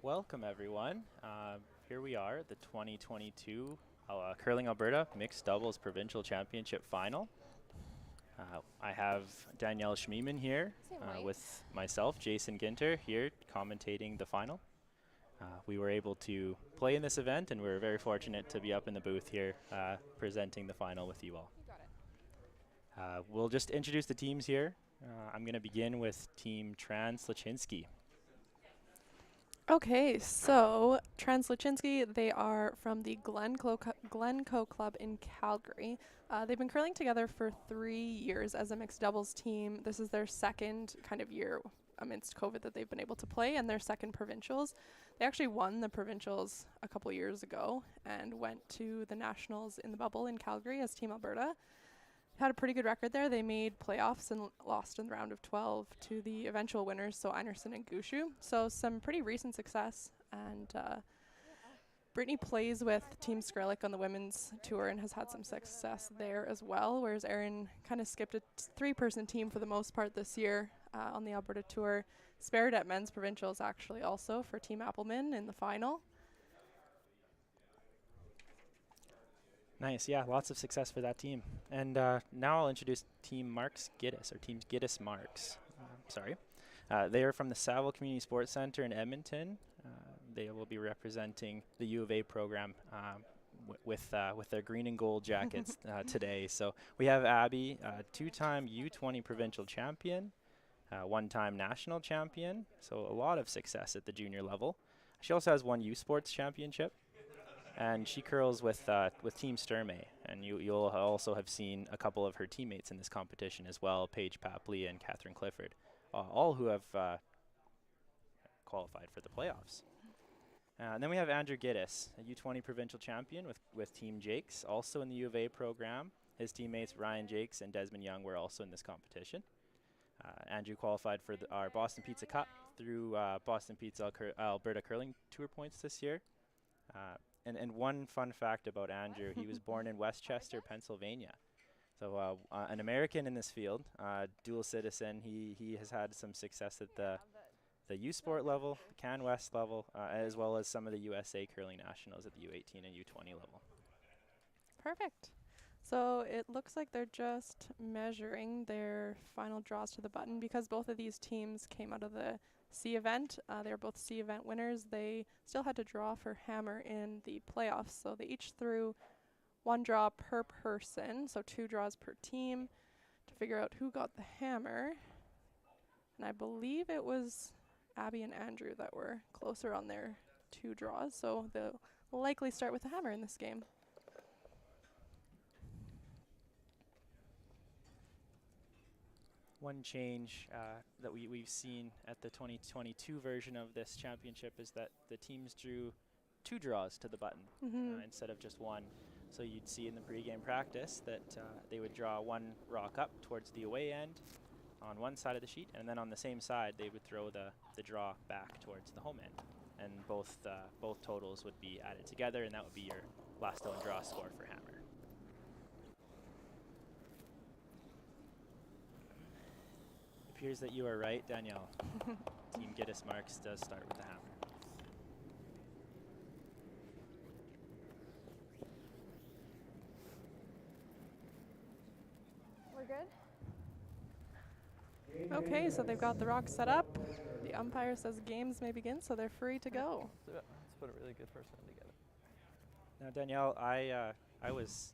Welcome, everyone. Here we are at the 2022 Curling Alberta Mixed Doubles Provincial Championship Final. I have Danielle Schmiemann here with myself, Jason Ginter, here commentating the final. We were able to play in this event, and we were very fortunate to be up in the booth here presenting the final with you all. We'll just introduce the teams here. I'm going to begin with Team Tran Sluchinski. Okay, so Tran Sluchinski, they are from the Glencoe Club in Calgary. They've been curling together for 3 years as a mixed doubles team. This is their second kind of year amidst COVID that they've been able to play, and their second provincials. They actually won the provincials a couple years ago and went to the nationals in the bubble in Calgary as Team Alberta. Had a pretty good record there. They made playoffs and lost in the round of 12 to the eventual winners, so Einerson and Gushu. So some pretty recent success. And Brittany plays with Team Skrellick on the women's tour and has had some success there as well, whereas Erin kind of skipped a 3-person team for the most part this year on the Alberta tour. Spared at men's provincials actually also for Team Appleman in the final. Nice, yeah, lots of success for that team. And now I'll introduce Team Marks Gittis, or Team Gittis Marks. They are from the Saville Community Sports Center in Edmonton. They will be representing the U of A program with their green and gold jackets today. So we have Abby, 2-time U20 provincial champion, 1-time national champion, so a lot of success at the junior level. She also has 1 U Sports championship. And she curls with Team Sturmey, and you'll also have seen a couple of her teammates in this competition as well, Paige Papley and Catherine Clifford, all who have qualified for the playoffs. And then we have Andrew Gittis, a U20 provincial champion with Team Jakes, also in the U of A program. His teammates Ryan Jakes and Desmond Young were also in this competition. Andrew qualified for our Boston Pizza Cup through Boston Pizza Alberta Curling Tour points this year. And one fun fact about Andrew, he was born in Westchester, Pennsylvania. So an American in this field, dual citizen. He has had some success at the U Sport level, the Can West level, as well as some of the USA Curling Nationals at the U18 and U20 level. Perfect. So it looks like they're just measuring their final draws to the button because both of these teams came out of the C event. They're both C event winners. They still had to draw for hammer in the playoffs, so they each threw 1 draw per person, so 2 draws per team to figure out who got the hammer. And I believe it was Abby and Andrew that were closer on their 2 draws, so they'll likely start with the hammer in this game. One change that we've seen at the 2022 version of this championship is that the teams drew 2 draws to the button instead of just 1. So you'd see in the pregame practice that they would draw 1 rock up towards the away end on one side of the sheet, and then on the same side they would throw the draw back towards the home end. And both totals would be added together, and that would be your last stone draw score for hammer. Appears that you are right, Danielle. Team Gittis Marks does start with the hammer. We're good? Okay, so they've got the rock set up. The umpire says games may begin, so they're free to go. Let's put a really good first one together. Now, Danielle, I was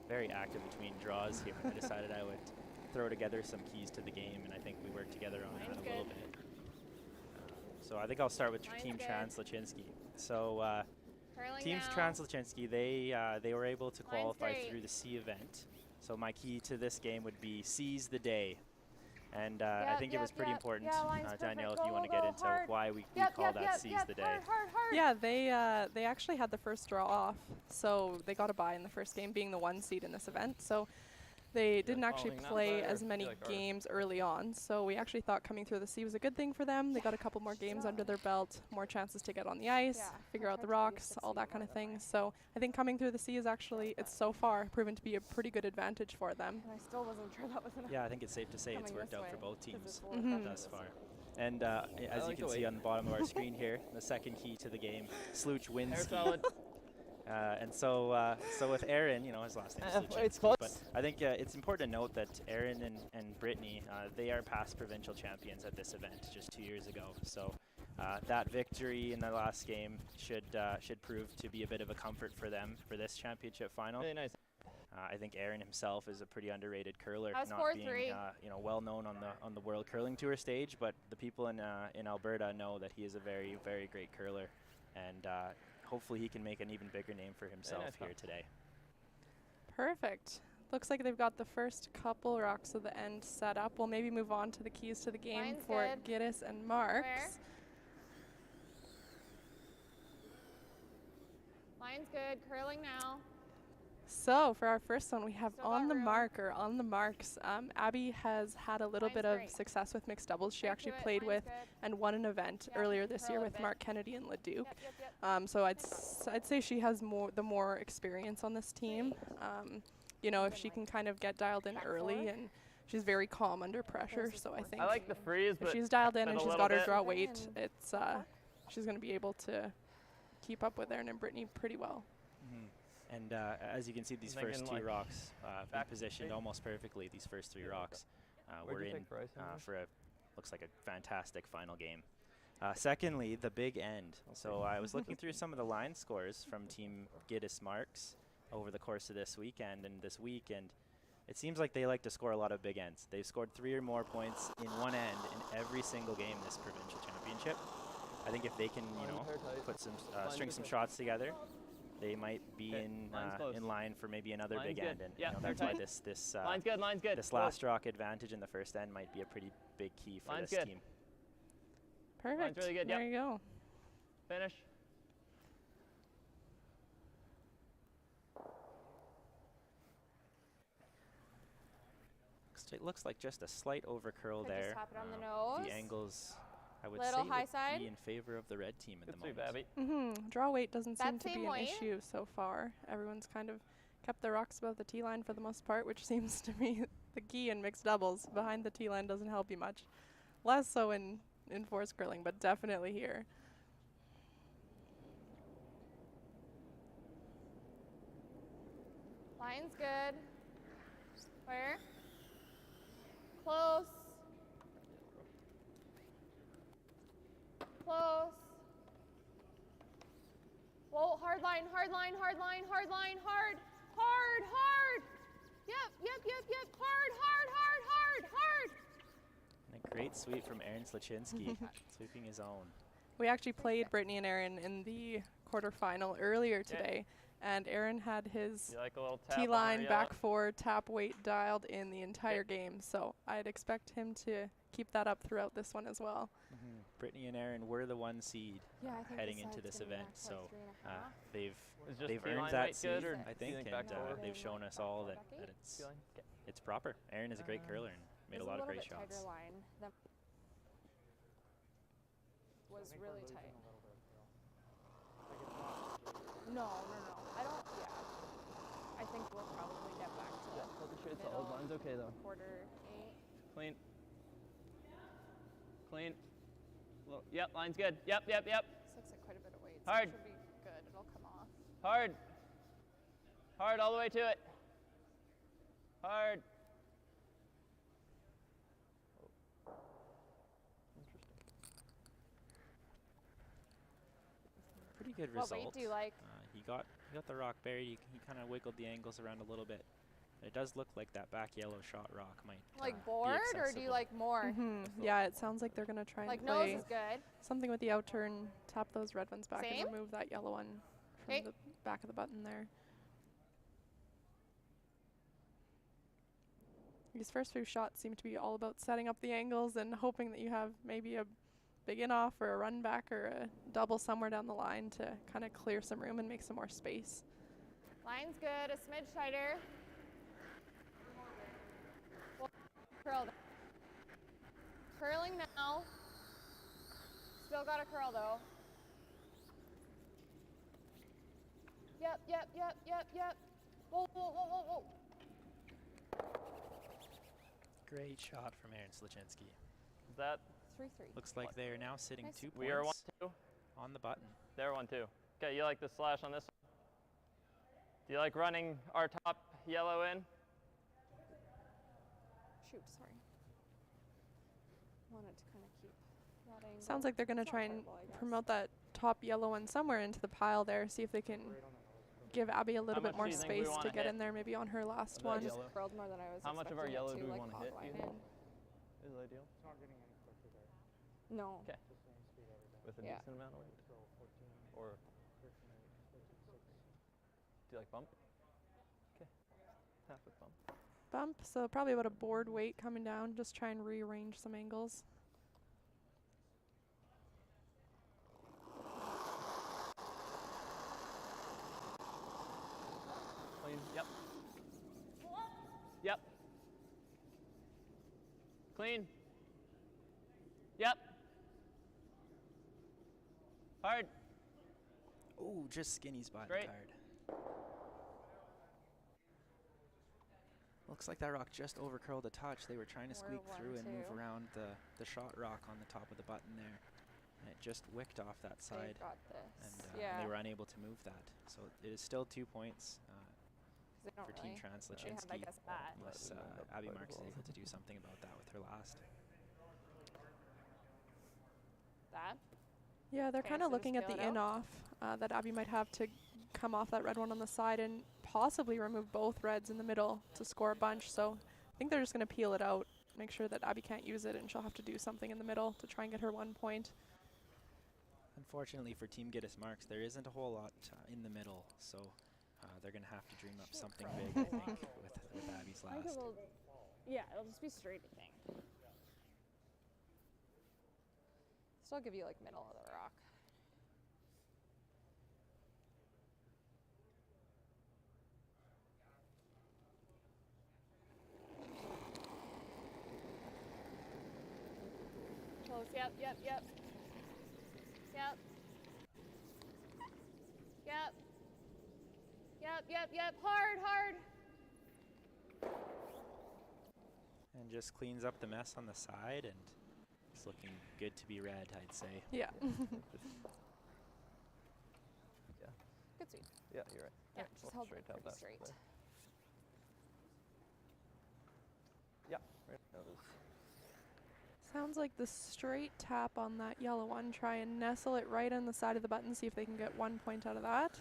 very active between draws here. I decided I would throw together some keys to the game, and I think we worked together on that a little bit. So I think I'll start with Team Tran Sluchinski. So Team Tran Sluchinski, they were able to qualify through the C event. So my key to this game would be seize the day. And I think it was pretty important, Danielle, if you want to get into why we call that seize the day. Yeah, they actually had the first draw off, so they got a bye in the first game, being the 1 seed in this event. So they didn't actually play as many games early on, so we actually thought coming through the C was a good thing for them. They got a couple more games under their belt, more chances to get on the ice, figure out the rocks, all that kind of thing. So I think coming through the C is actually, it's so far proven to be a pretty good advantage for them. And I still wasn't sure that was enough. Yeah, I think it's safe to say it's worked out for both teams thus far. And as you can see on the bottom of our screen here, the second key to the game, Sluchinski. And so with Aaron, you know, his last name is Sluchinski, but I think it's important to note that Aaron and Brittany, they are past provincial champions at this event just 2 years ago. So that victory in the last game should prove to be a bit of a comfort for them for this championship final. Really nice. I think Aaron himself is a pretty underrated curler, That was not being 4-3. you know, well known on the World Curling Tour stage, but the people in Alberta know that he is a very great curler, and hopefully he can make an even bigger name for himself here today. Perfect. Looks like they've got the first couple rocks of the end set up. We'll maybe move on to the keys to the game Line's for good. Gittis and Marks. Where? Line's good. Curling now. So for our first one, we have Still got on the room. mark or on the marks. Abby has had a little Line's bit of great. success with mixed doubles. She Right actually to it. played Line's with good. and won an event Yeah, earlier this curl year it a with bit. Mark Kennedy and Leduc. Yep. So I'd say she has the more experience on this team. You know, if she can kind of get dialed in Back early, forward. and she's very calm under pressure. So I think I like the freeze, if but she's dialed in bend and a she's little got her bit. draw Bring weight, in it's she's going to be able to keep up with Aaron and Brittany pretty well. And as you can see, these Thinking first two like rocks have been back positioned straight. almost perfectly. These first three rocks Where'd we're you in take Bryce on this? for a looks like a fantastic final game. Secondly, the big end. So I was looking through some of the line scores from Team Gittis Marks over the course of this weekend and this week, and it seems like they like to score a lot of big ends. They've scored 3 or more points in one end in every single game this provincial championship. I think if they can, you know, put some string some shots together, they might be in line for maybe another Line's big good. end, and Yeah, you know, they're that's why tight. Line's good, line's good. this last rock advantage in the first end might be a pretty big key for Line's this good. team. Perfect. really good, There yep. you go. Finish. Looks like just a slight over curl Could there. just tap it on the The nose. angles, I would Little say, high would side. be in favor of the red team at Good the sweep, moment. Abby. Draw weight doesn't seem That to be same an weight? issue so far. Everyone's kind of kept their rocks above the tee line for the most part, which seems to be the key in mixed doubles. Behind the tee line doesn't help you much. Less so in forced curling, but definitely here. Line's good. Where? Close. Close. Whoa, hard line, hard line, hard line, hard line, hard, hard, hard. Yep. Hard, hard, hard, hard, hard. And a great sweep from Aaron Sluchinski, sweeping his own. We actually played Brittany and Aaron in the quarterfinal earlier today, and Aaron had his You like a little tap tee on line, her back yellow? four, tap weight dialed in the entire game. So I'd expect him to keep that up throughout this one as well. Brittany and Aaron were the 1 seed Yeah, I think heading this into side's this gonna be event, back to, like, so 3.5. they've Is just they've tee earned line that weight seed, good, or I do you think, think and back forward? they've shown us all that it's Tee line? Okay. it's proper. Aaron is a great curler and made a lot of great shots. Tighter line. That was really tight. No. I don't. Yeah. I think we'll probably get back to Yeah, hold the shade middle. solid. Line's okay though. quarter 8. Clean. Clean. Yep, line's good. Yep. This looks like quite a bit of weight. So Hard. it should be good. It'll come off. Hard. Hard all the way to it. Hard. Pretty good What result. weight do you like? He got the rock buried. He kind of wiggled the angles around a little bit. It does look like that back yellow shot rock might Like be board, or do you accessible. like more? Yeah, it sounds like they're going to try and Like nose play is good. something with the out turn, tap those red ones back Same? and remove that yellow one from Okay. the back of the button there. These first few shots seem to be all about setting up the angles and hoping that you have maybe a big in off or a run back or a double somewhere down the line to kind of clear some room and make some more space. Line's good. A smidge tighter. Curl. Curling now. Still got a curl though. Yep. Whoa. Great shot from Aaron Sluchinski. Is that 3-3. Looks like they are now sitting Nice. 2 We are points 1-2. on the button. They're 1-2. Okay, you like the slash on this one? Do you like running our top yellow in? Shoot, sorry. Wanted to kind of keep that angle. Sounds like they're going to It's not try and terrible, I guess. promote that top yellow one somewhere into the pile there, see if they can give Abby a little How bit much more do you think we space wanna to get hit in there, maybe on her last of that one. yellow? Curled more than I was How much of our expecting it yellow to, do we like want to hot hit? line Do you in. think? Is ideal? No. Okay. With a Yeah. decent amount of weight? Or do you like bump? Okay. Half with bump. Bump, so probably about a board weight coming down, just try and rearrange some angles. Clean. Yep. Yep. Clean. Yep. Hard. Oh, just skinny spot Straight. hard. Looks like that rock just over curled a touch. They were trying to We're squeak through and move 1-2. around the shot rock on the top of the button there. And it just wicked off that They've side. got this. And yeah. they were unable to move that. So it is still 2 points 'Cause they don't for Team really- Tran they have, I Sluchinski, guess, that. unless That didn't end up Abby quite Marks is well. able to do something about that with her last. That. Yeah, they're Okay, kind so of just looking at feel the it in off that Abby might have to come off that red one on the side and possibly remove both reds in the middle to score a bunch. So I think they're just going to peel it out, make sure that Abby can't use it, and she'll have to do something in the middle to try and get her 1 point. Unfortunately for Team Gittis Marks, there isn't a whole lot in the middle, so they're going to have to dream up something big, I think, with Abby's I think last. it will. Yeah, it'll just be straight, I think. Still give you like middle of the rock. Close. Yep. Yep. Yep. Yep. Yep. Yep. Yep. Yep. Hard. Hard. And just cleans up the mess on the side, and it's looking good to be red, I'd say. Yeah. Yeah. Good sweep. Yeah, you're right. Yeah, We'll just held straight it out pretty that straight. there. Yeah, right. That was Sounds like the straight tap on that yellow one. Try and nestle it right on the side of the button, see if they can get 1 point out of that.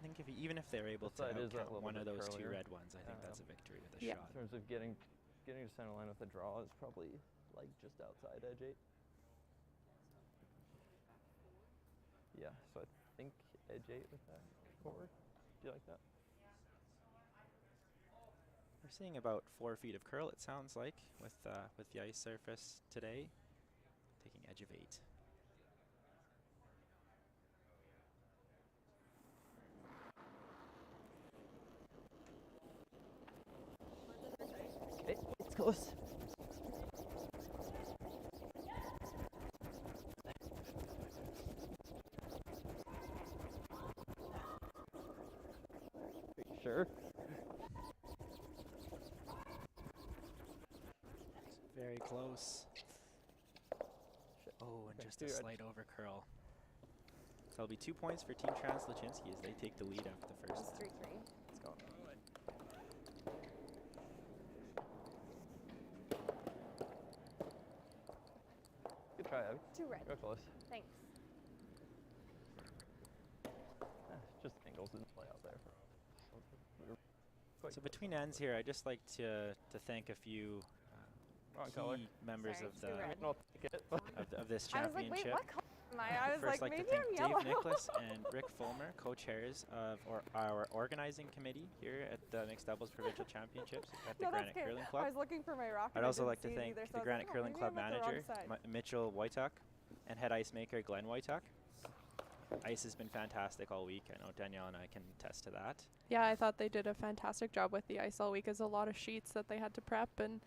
I think even if they're able to side is that outcount little one of bit those two curlier. red ones, I think that's a victory with a Yeah. shot. in terms of getting to center line with a draw is probably like just outside edge 8. Yeah, so I think edge 8 with that forward. Do you like that? We're seeing about 4 feet of curl, it sounds like, with the ice surface today. Taking edge of 8. Okay, it's close. Sure. Very close. Oh, and Okay, just do a your edge. slight over curl. So it'll be 2 points for Team Tran Sluchinski as they take the lead after the It's first. 3-3. Let's go. Good try, Abby. 2 red. Go close. Thanks. Just angles didn't play out there. We were quite So close. between ends here, I'd just like to thank a few Wrong key color. members Sorry, of just the do red. I'll take it. of this I was like, championship. wait, what color am I? I was First, like, to maybe thank I'm yellow. Dave Nicholas and Rick Fulmer, co-chairs of our organizing committee here at the Mixed Doubles Provincial Championships at the No, that's Granite good. Curling I Club. was looking for my rock. I'd and I also didn't like to see it thank either, so the I was Granite like, oh, Curling maybe Club I'm at the wrong manager, side. Mitchell Wojtak, and head ice maker Glenn Wojtak. Ice has been fantastic all week. I know Danielle and I can attest to that. Yeah, I thought they did a fantastic job with the ice all week. There's a lot of sheets that they had to prep, and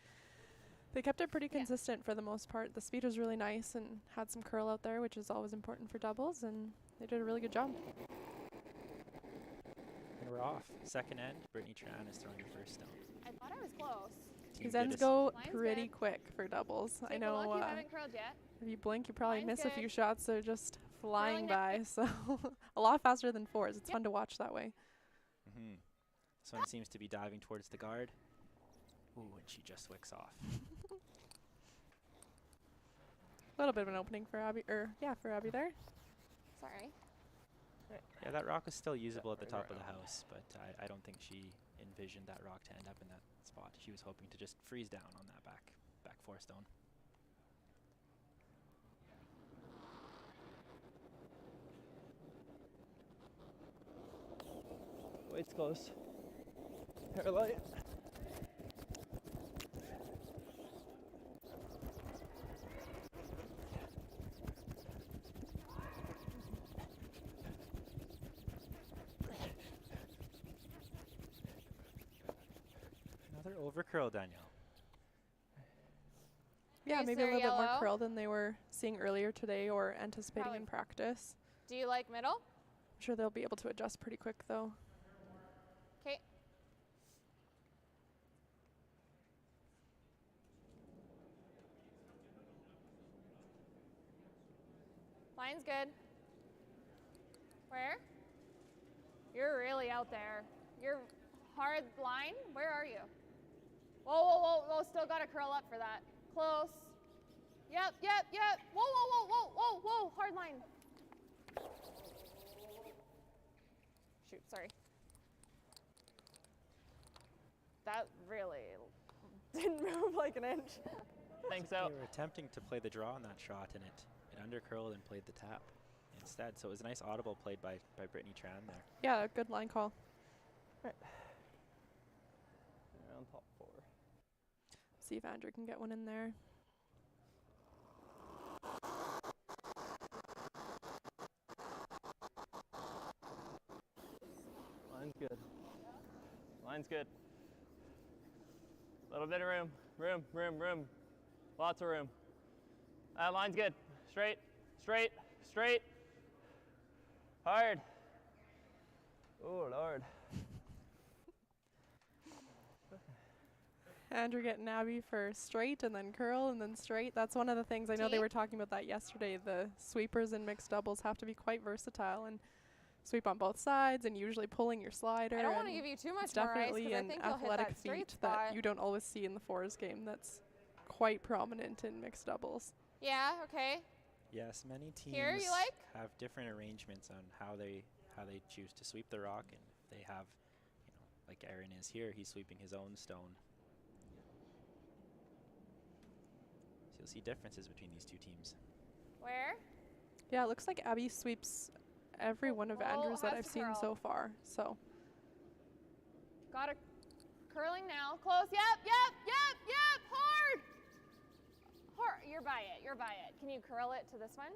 they kept it pretty Yeah. consistent for the most part. The speed was really nice and had some curl out there, which is always important for doubles, and they did a really good job. And we're off. Second end, Brittany Tran is throwing the first stone. I thought I was close. These ends Gittis. go Line's pretty good. quick for doubles. I Take a know look, you haven't curled yet. if you blink, you probably Line's miss a good. few shots. They're just flying Curling by, so a lot faster than fours. It's fun to watch that way. This one seems to be diving towards the guard. Ooh, and she just wicks off. A little bit of an opening for Abby, for Abby there. Sorry. Yeah, that rock was still usable at the top of the house, but I don't think she envisioned that rock to end up in that spot. She was hoping to just freeze down on that back four stone. Weight's close. Paralight. Another over curl, Danielle. Yeah, Okay, maybe a so little bit more yellow. curl than they were seeing earlier today or anticipating Probably. in practice. Do you like middle? I'm sure they'll be able to adjust pretty quick though. Okay. Line's good. Where? You're really out there. You're hard line. Where are you? Whoa, whoa, whoa, whoa. Still got to curl up for that. Close. Yep, yep, yep. Whoa, whoa, whoa, whoa, whoa, whoa. Hard line. Shoot, sorry. That really didn't move like an inch. Think so. They were attempting to play the draw on that shot, and it undercurled and played the tap instead. So it was a nice audible played by Brittany Tran there. Yeah, good line call. Around top four. See if Andrew can get one in there. Line's good. Line's good. Little bit of room. Room, room, room. Lots of room. Line's good. Straight, straight, straight. Hard. Oh, Lord. Andrew getting Abby for straight and then curl and then straight. That's one of the things I know they Deep. were talking about that yesterday. The sweepers in mixed doubles have to be quite versatile and sweep on both sides and usually pulling your slider. I don't want to and give you too much it's more ice definitely because I an think you'll hit athletic that straight feat spot. that you don't always see in the fours game. That's quite prominent in mixed doubles. Yeah, okay. Yes, many teams Here, you like? have different arrangements on how they choose to sweep the rock, and if they have, like Aaron is here, he's sweeping his own stone. So you'll see differences between these two teams. Where? Yeah, it looks like Abby sweeps every one of Oh, Andrew's that has I've to seen curl. so far. So Got it. Curling now. Close. Yep, yep, yep, yep. Hard. Hard. You're by it. You're by it. Can you curl it to this one?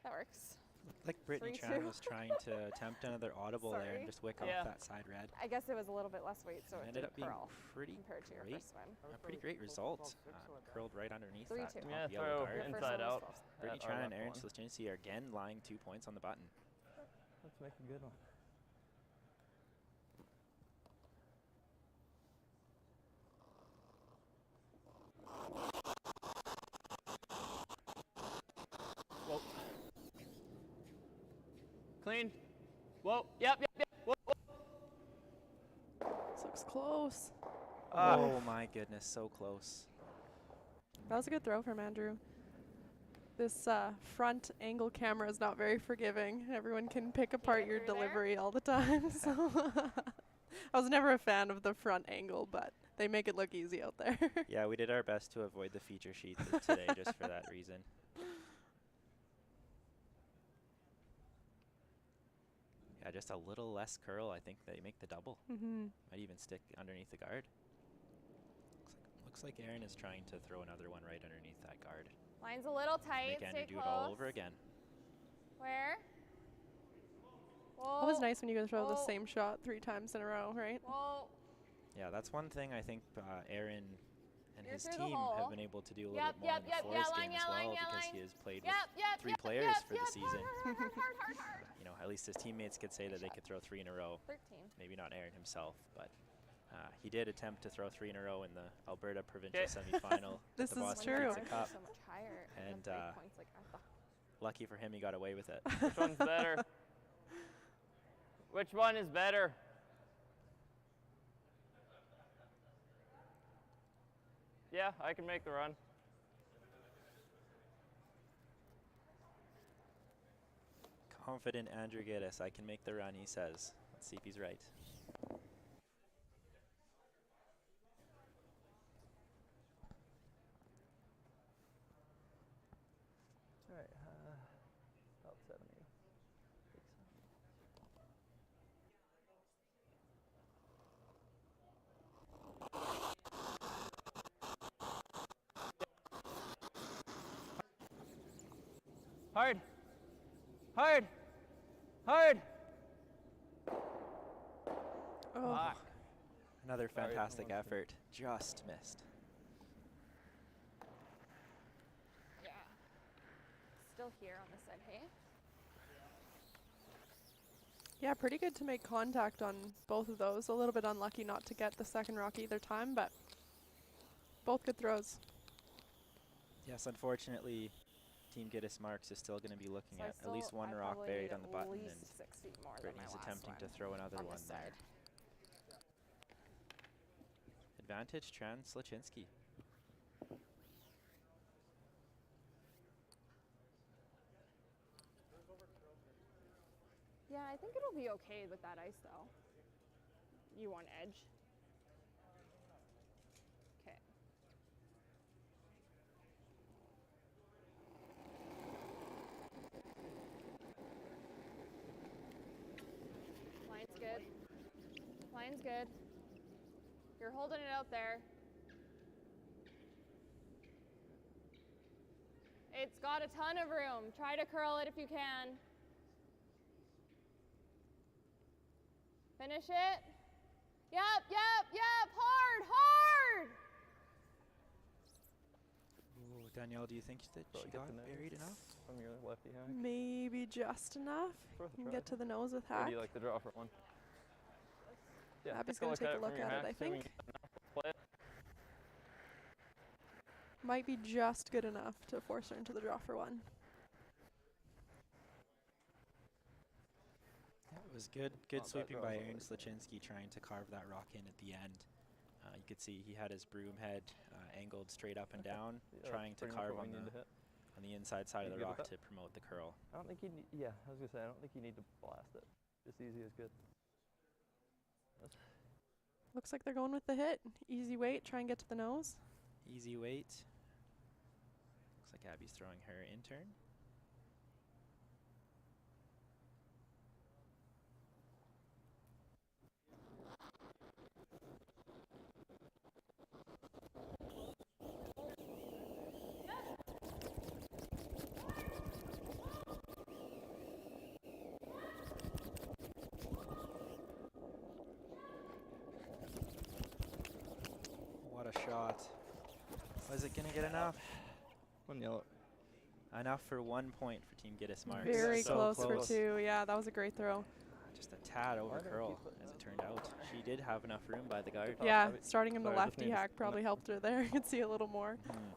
That works. Looked like Brittany 3-2. Tran was trying to attempt another audible there Sorry. and just wick Yeah. off that side red. I guess it was a little bit less weight, so it Ended didn't up being curl pretty compared to your great. first one. A pretty great result. Curled right underneath 3-2. that top Yeah, yellow throw guard. Your first inside one was out. false. Brittany Our Tran and left Aaron one. Sluchinski are again lying 2 points on the button. Let's make a good one. Whoa. Clean. Whoa. Yep, yep, yep. Whoa, whoa. this looks close. Oh my goodness, so close. That was a good throw from Andrew. This front angle camera is not very forgiving. Everyone can pick apart get your through there? delivery all the time. So I was never a fan of the front angle, but they make it look easy out there. Yeah, we did our best to avoid the feature sheet today just for that reason. Yeah, just a little less curl. I think they make the double. Might even stick underneath the guard. Looks like Aaron is trying to throw another one right underneath that guard. Line's a little tight. Make Andrew Stay do close. it all over again. Where? Whoa. Always nice when you can throw the Whoa. same shot 3 times in a row, right? Whoa. Yeah, that's one thing I think Aaron and You're his through the team hole. have been able to do a little Yep, bit more yep, in the yep, fours yeah, game line, as yeah, well line, yeah, because line. he has played Yep, with yep, 3 yep, players yep, for yep, the season. Hard, hard, hard, hard, hard, hard. you know, at least his teammates could say that they could throw 3 in a row. 13. Maybe not Aaron himself, but he did attempt to throw 3 in a row in the Alberta provincial semifinal. This at the is Boston true. Pizza Cup. So much higher. And, the break points, like, at the Lucky for him, he got away with it. Which one's better? Which one is better? Yeah, I can make the run. Confident Andrew Gittis, I can make the run, he says. Let's see if he's right. All right, about 70. Hard, hard, hard. Oh, Fuck. Another Sorry, fantastic almost effort, just missed. Yeah. Still here on this side, hey? yeah, pretty good to make contact on both of those. A little bit unlucky not to get the second rock either time, but both good throws. Yes, unfortunately, Team Gittis Marks is still going to be looking So I at least one I rock probably buried need on the button, At and least 6 feet more than Brittany's my last attempting one to throw another on one this there. side. Advantage Tran Sluchinski. Yeah, I think it'll be okay with that ice, though. You want edge? Okay. Line's good. Line's good. You're holding it out there. It's got a ton of room. Try to curl it if you can. Finish it. Yep, hard, hard! Ooh, Danielle, do you think that Probably she get got the nose buried enough? From your lefty hack. Maybe just enough. Worth a You can try. get to the nose with Or hack. do you like the draw for one? Yeah, Abby's take going to take a from look your at it, hack, I see when think. you play it. Might be just good enough to force her into the draw for one. It was good Not bad sweeping draw, by but Aaron like- Sluchinski trying to carve that rock in at the end. You could see he had his broom head angled straight up and Okay. down, Yeah, trying that's to pretty much carve what on we need to the, hit. on the inside side You of the good rock with to promote the curl. I don't think you need, yeah, I was gonna say, I don't think you need to blast it. Just easy is good. Looks like they're going with the hit. Easy weight, try and get to the nose. Easy weight. Looks like Abby's throwing her intern. What a shot. Was it going to get enough? One yellow. Enough for 1 point for Team Gittis Marks. Very So close, close. for two. Yeah, that was a great throw. Just a tad over Why don't curl, you put as it that? turned out. She did have enough room by the guard. Oh, Yeah, sorry. starting him the Sorry, I just lefty need to hack stand probably up. helped her there. You could see a little more. Mhm.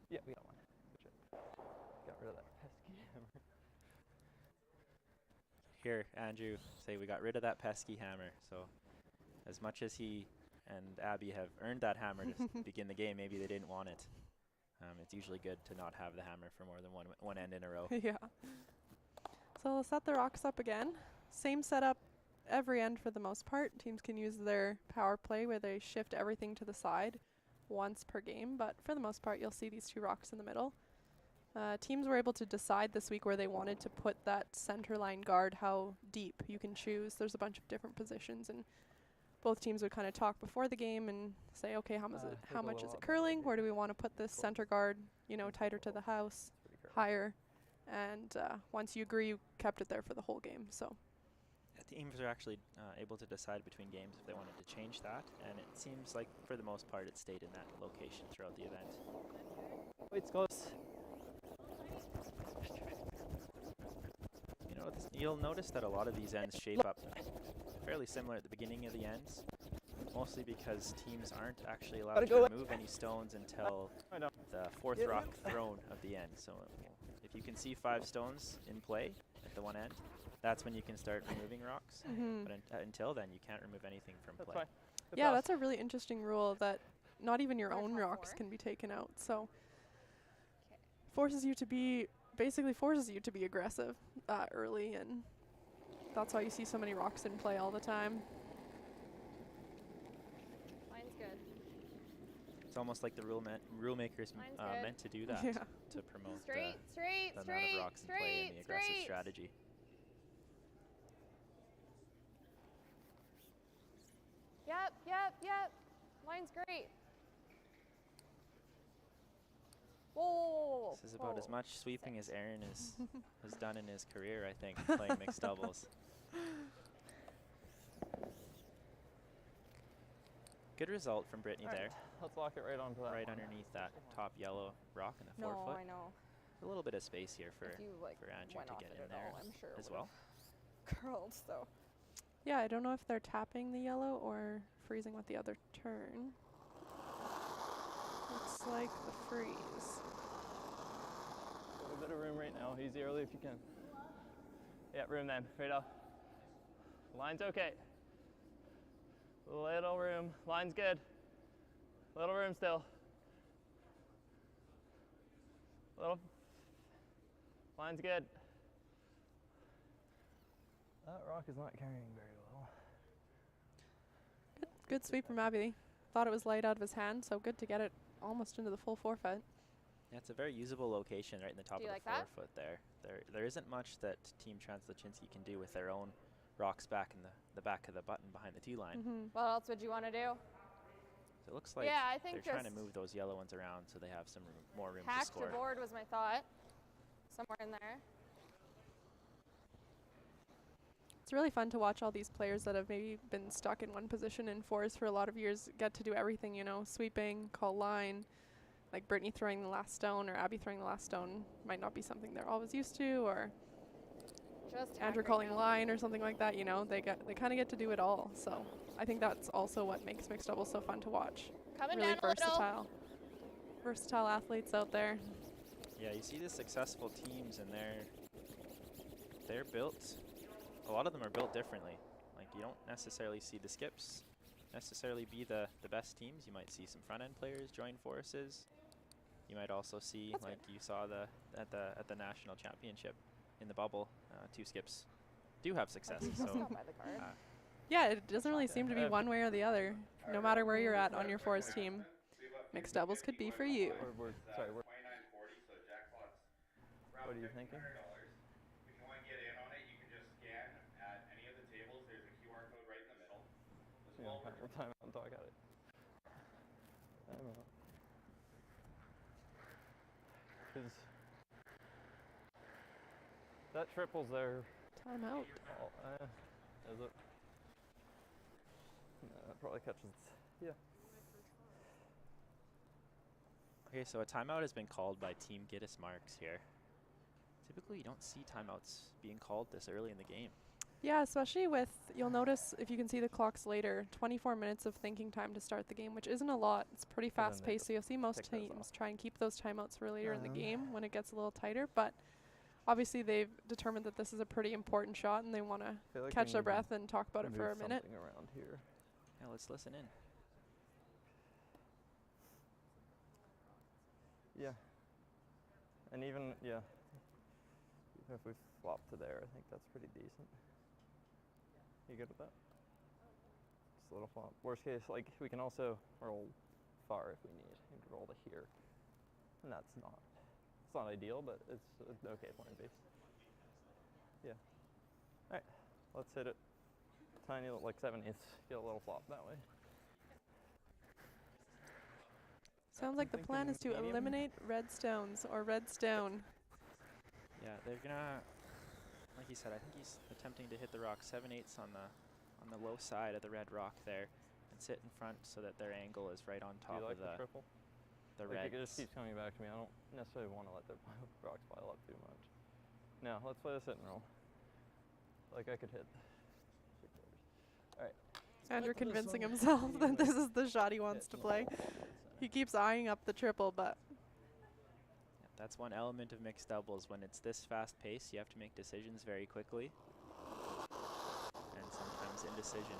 Yeah, we got one. Good shit. Got rid of that pesky hammer. Here, Andrew, say we got rid of that pesky hammer. So as much as he and Abby have earned that hammer to begin the game, maybe they didn't want it. It's usually good to not have the hammer for more than one end in a row. Yeah. So we'll set the rocks up again. Same setup every end for the most part. Teams can use their power play where they shift everything to the side once per game, but for the most part you'll see these two rocks in the middle. Teams were able to decide this week where they wanted to put that center line guard, how deep you can choose. There's a bunch of different positions, and both teams would kind of talk before the game and say, okay, how much is it curling? Where do we want to put this center guard, tighter to the house, Pretty curly. higher? And once you agree, you kept it there for the whole game. So Teams are actually able to decide between games if they wanted to change that, and it seems like for the most part it stayed in that location throughout the event. Wait, it's close. You'll notice that a lot of these ends shape up fairly similar at the beginning of the ends, mostly because teams aren't actually allowed to remove any stones until the fourth rock thrown of the end. So if you can see 5 stones in play at the one end, that's when you can start removing rocks. But until then, you can't remove anything from play. Yeah, that's a really interesting rule that not even your own rocks can be taken out. So basically forces you to be aggressive early, and that's why you see so many rocks in play all the time. Line's good. It's almost like the rule makers meant to do that to promote the amount of rocks in play and the aggressive strategy. Yep. Line's great. Whoa. This is about as much sweeping as Aaron has done in his career, I think, playing mixed doubles. Good result from Brittany there. Let's lock it right onto that. Right underneath that top yellow rock in the forefoot. I know. A little bit of space here for If you, Andrew went to off get it in there I'm sure as well. Curled, so. Yeah, I don't know if they're tapping the yellow or freezing with the other turn. Looks like the freeze. A bit of room right now. Easy early if you can. Yeah, room then. Right up. Line's okay. Little room. Line's good. Little room still. Little. Line's good. That rock is not carrying very well. Good sweep from Abby. Thought it was light out of his hand, so good to get it almost into the full forefoot. Yeah, it's a very usable location right in the top of the that? forefoot there. There isn't much that Team Tran Sluchinski can do with their own rocks back in the back of the button behind the tee line. What else would you want to do? So it looks like I think they're trying to move those yellow ones around so they have some more room to Hack score. to board was my thought. Somewhere in there. It's really fun to watch all these players that have maybe been stuck in one position in fours for a lot of years get to do everything, you know, sweeping, call line, like Brittany throwing the last stone or Abby throwing the last stone might not be something they're always used to, or Just Andrew calling line or something like that, you know, they kind of get to do it all. So I think that's also what makes mixed doubles so fun to watch. Coming Really down a little. versatile athletes out there. Yeah, you see the successful teams and they're built. A lot of them are built differently. Like you don't necessarily see the skips necessarily be the best teams. You might see some front end players join forces. You might also see, like you saw at the national championship in the bubble, 2 skips do have success. So Yeah, it doesn't really seem to be one way or the other. No matter where you're at on your fours team, mixed doubles could be for you. We're 29.40, so jackpot's. What are you thinking? If you want to get in on it, you can just scan at any of the tables. There's a QR code right in the middle. What time on talk at it? I don't know. Because that triples there. Timeout. Is it? No, that probably catches. Yeah. okay, so a timeout has been called by Team Gittis Marks here. Typically, you don't see timeouts being called this early in the game. Yeah, especially with, you'll notice if you can see the clocks later, 24 minutes of thinking time to start the game, which isn't a lot. It's pretty fast paced, so you'll see most teams try and keep those timeouts for later in the game when it gets a little tighter. But obviously they've determined that this is a pretty important shot and they want to catch their breath and talk about it for a minute. Around here. Yeah, let's listen in. Yeah. And even if we flop to there, I think that's pretty decent. You good with that? Just a little flop. Worst case, like we can also roll far if we need. We can roll to here. And it's not ideal, but it's okay point base. Yeah. Alright, let's hit it. Tiny, like 7/8, get a little flop that way. Sounds like the plan is to eliminate red stones or red stone. Yeah, they're gonna, like he said, I think he's attempting to hit the rock 7/8 on the low side of the red rock there, and sit in front so that their angle is right on top of the triple? The like reds. It just keeps coming back to me. I don't necessarily want to let their rocks pile up too much. Now let's play the sit and roll. Like I could hit. All right. Andrew Back to this convincing one. himself You that guys this is the shot he wants hit to in the play. middle, center. He keeps eyeing up the triple, but Yeah, that's one element of mixed doubles. When it's this fast pace, you have to make decisions very quickly. And sometimes indecision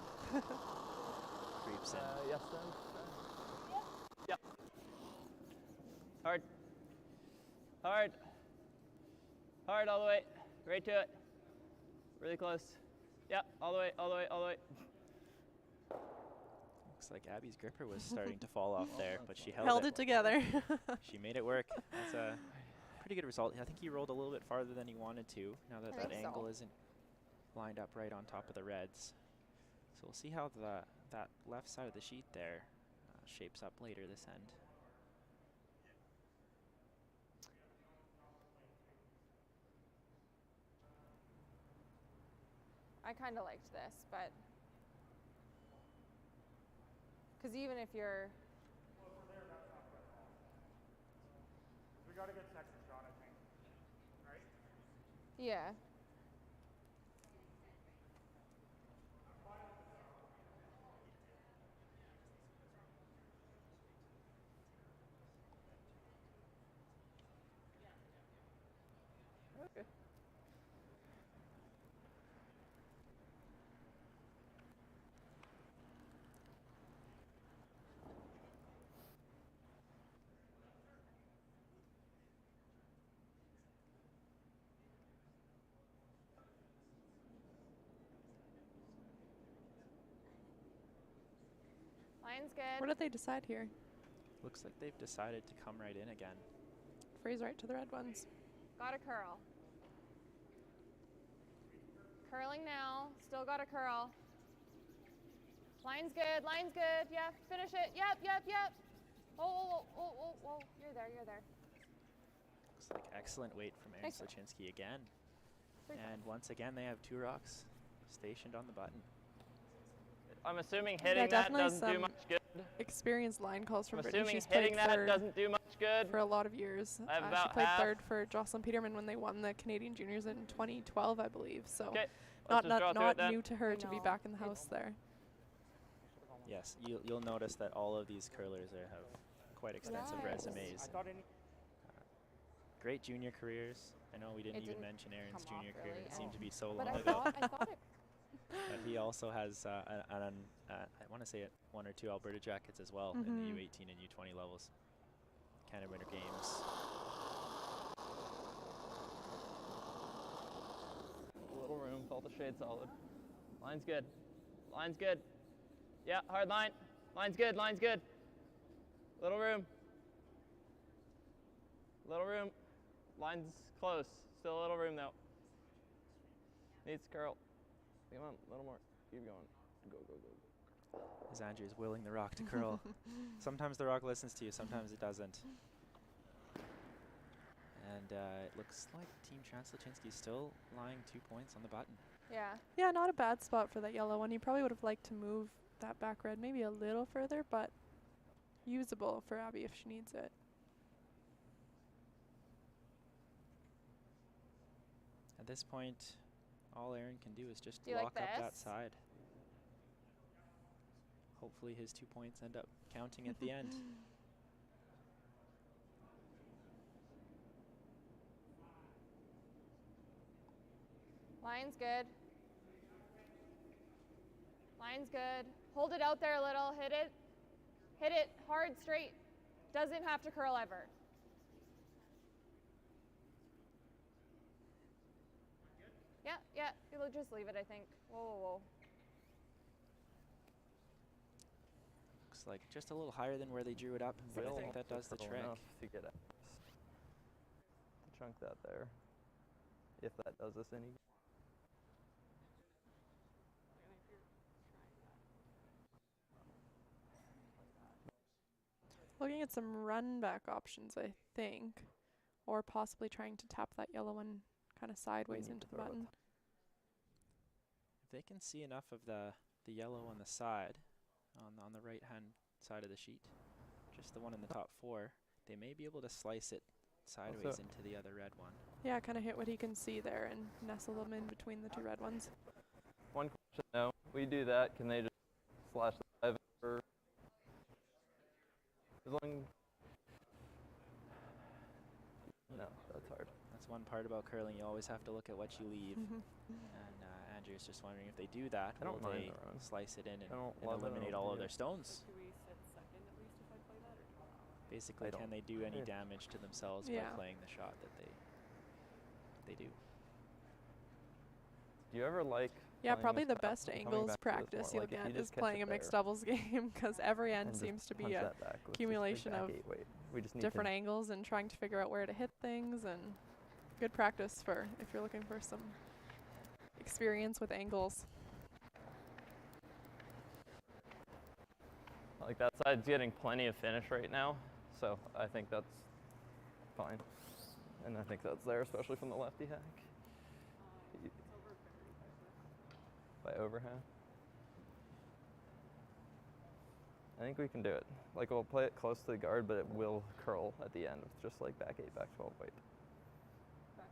creeps in. Yes, then. Yep. Hard. Hard. Hard all the way. Right to it. Really close. Yep. All the way. All the way. All the way. Looks like Abby's gripper was starting to fall off there, but she held it together. She made it work. That's a pretty good result. I think he rolled a little bit farther than he wanted to, now that I that think so. angle isn't lined up right on top of the reds. So we'll see how that left side of the sheet there shapes up later this end. I kind of liked this, but because even if you're We got a good second shot, I think. Right? yeah. Okay. Line's good. What did they decide here? Looks like they've decided to come right in again. Freeze right to the red ones. Got a curl. Curling now. Still got a curl. Line's good. Line's good. Yeah. Finish it. Yep. Yep. Yep. Oh. You're there. You're there. Looks like excellent weight from Aaron Nice. Sluchinski again. Pretty And once again, they have 2 rocks stationed on the button. I'm assuming hitting that definitely doesn't do some much good. Experienced line calls from I'm Brittany. assuming She's played hitting that for, doesn't do much good. for a lot of years. I have She about played half. third for Jocelyn Peterman when they won the Canadian Juniors in 2012, I believe. So Okay. not Let's just draw through it not then. new to her I to be know. back in the house there. Yes, you'll notice that all of these curlers have quite extensive Yes. resumes. I thought any. Great junior careers. I know we didn't It even didn't mention Aaron's come off junior career. really. It seemed to be so But long I ago. thought it. But he also has, I want to say it, 1 or 2 Alberta jackets as well in the Mhm. U18 and U20 levels. Canada Winter Games. Little room. Felt the shade solid. Line's good. Line's good. Yeah. Hard line. Line's good. Line's good. Little room. Little room. Line's close. Still a little room though. Needs to curl. Come on, a little more. Keep going. Go, go, go, go. As Andrew is willing the rock to curl. Sometimes the rock listens to you, sometimes it doesn't. And it looks like Team Tran Sluchinski is still lying 2 points on the button. Yeah. Yeah, not a bad spot for that yellow one. You probably would have liked to move that back red maybe a little further, but usable for Abby if she needs it. At this point, all Aaron can do is just Do you like lock up that this? side. Hopefully his 2 points end up counting at the end. Line's good. Line's good. Hold it out there a little. Hit it. Hit it hard, straight. Doesn't have to curl ever. Yeah, yeah. You'll just leave it, I think. Whoa, whoa, whoa. Looks like just a little higher than where they drew it up, but I think that does the Curl trick. enough to get it. Chunk that there. If that does us any. Looking at some run back options, I think, or possibly trying to tap that yellow one kind of sideways need into to the throw it. button. If they can see enough of the yellow on the side, on the right hand side of the sheet, just the one in the top 4, they may be able to slice it sideways into the other red one. Yeah, kind of hit what he can see there and nestle them in between the two red ones. One question now. We do that. Can they just slash the 5 or as long? No, that's hard. That's one part about curling. You always have to look at what you leave. And Andrew's just wondering if they do that, I don't will mind they the run. slice it in I don't and love it, I eliminate don't all of hate their it. stones? Do we sit second at least if I play that, or do I not? Basically, I can they do any damage to themselves Yeah. by playing the shot that they do? Do you ever like? Yeah, playing probably this the back- best coming angles back to this practice more, you'll like if you get just is catch playing it a mixed there doubles game, because every end and just seems to punch be a that back with just accumulation back of eight weight. We just need different to angles and trying to figure out where to hit things, and good practice for if you're looking for some experience with angles. like that side's getting plenty of finish right now, so I think that's fine. And I think that's there, especially from the lefty hack. It's over very By overhand. I think we can do it. Like we'll play it close to the guard, but it will curl at the end. It's just like back 8, back 12 weight. back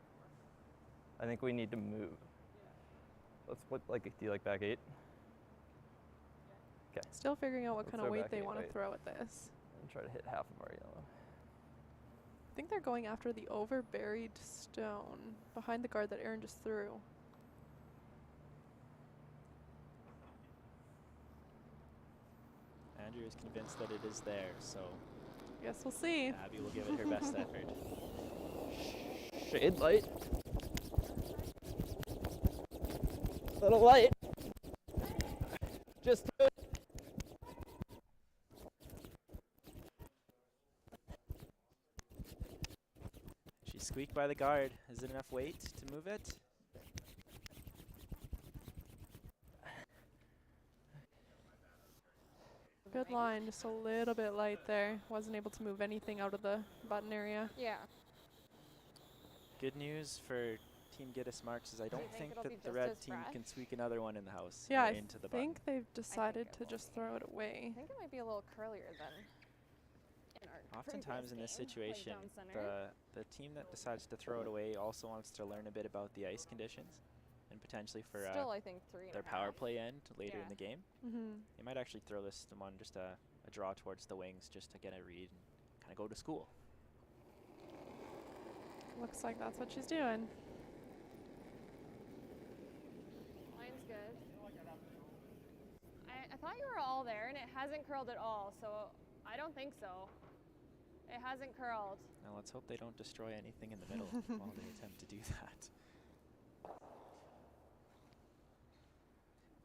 4. I think we need to move. Yeah. Let's split, like, do you like back 8? Okay, Still figuring out what Let's kind of throw weight back they 8 want to weight. throw at this. and try to hit half of our yellow. I think they're going after the over-buried stone behind the guard that Aaron just threw. Andrew is convinced that it is there, so Guess we'll see. Abby will give it her best effort. Shade light. Little light. Just do it. She squeaked by the guard. Is it enough weight to move it? Good line, just a little bit light there. Wasn't able to move anything out of the button area. Yeah. Good news for Team Gittis Marks is I don't think think it'll that be the just red as team can fresh? squeak another one in the house Yeah, or I into the button. think they've decided it to will just throw it away. I think it might be a little curlier than in our Oftentimes in this previous game, like situation, down center. the team that decides to throw it away also wants to learn a bit about the ice conditions and potentially for Still, I think 3.5. their power play end later in Yeah. the game. They might actually throw this one just a draw towards the wings just to get a read and kind of go to school. Looks like that's what she's doing. Line's good. I thought you were all there, and it hasn't curled at all, so I don't think so. It hasn't curled. Now let's hope they don't destroy anything in the middle while they attempt to do that.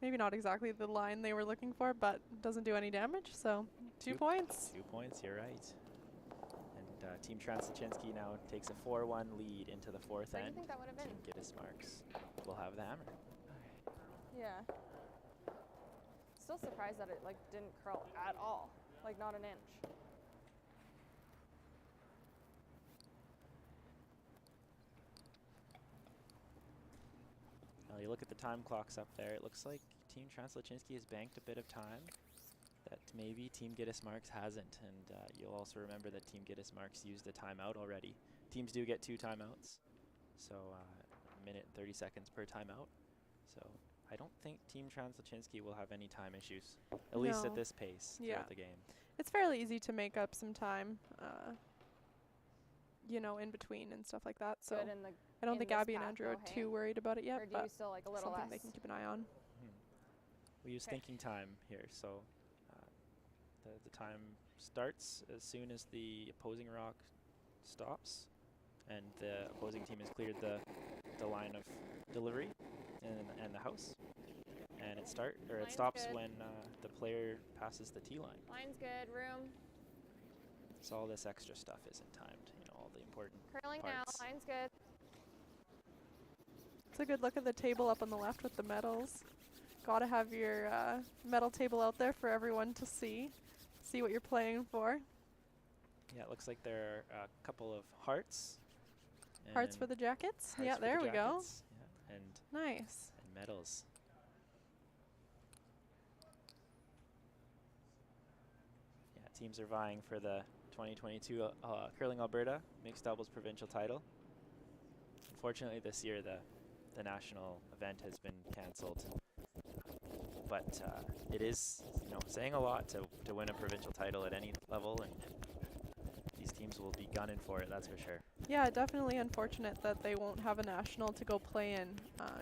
Maybe not exactly the line they were looking for, but doesn't do any damage, so 2 points. 2 points, you're right. And Team Tran Sluchinski now takes a 4-1 lead into the fourth Where do you end. think that would have been? Team Gittis Marks will have the hammer. Yeah. Still surprised that it like didn't curl at all, like not an inch. Now you look at the time clocks up there, it looks like Team Tran Sluchinski has banked a bit of time that maybe Team Gittis Marks hasn't, and you'll also remember that Team Gittis Marks used a timeout already. Teams do get 2 timeouts, so a minute and 30 seconds per timeout. So I don't think Team Tran Sluchinski will have any time issues, at least at No. this pace Yeah. throughout the game. It's fairly easy to make up some time, you know, in between and stuff like that. So Good in the I don't in think this Abby and path Andrew are though, hey? too worried about it yet, or do you but still like a little something less? they can keep an eye on. We use Okay. thinking time here, so the time starts as soon as the opposing rock stops, and the opposing team has cleared the line of delivery and the house, and it Line's stops good. when the player passes the tee line. Line's good. Room. So all this extra stuff isn't timed, you know, all the important Curling parts. now. Line's good. It's a good look at the table up on the left with the medals. Gotta have your medal table out there for everyone to see what you're playing for. Yeah, it looks like there are a couple of hearts. Hearts for and the jackets. hearts Yeah, for the there we go. jackets, yeah, and Nice. medals. Yeah, teams are vying for the 2022 Curling Alberta Mixed Doubles Provincial title. Unfortunately, this year the national event has been cancelled. But it is, saying a lot to win a provincial title at any level, and these teams will be gunning for it, that's for sure. Yeah, definitely unfortunate that they won't have a national to go play in.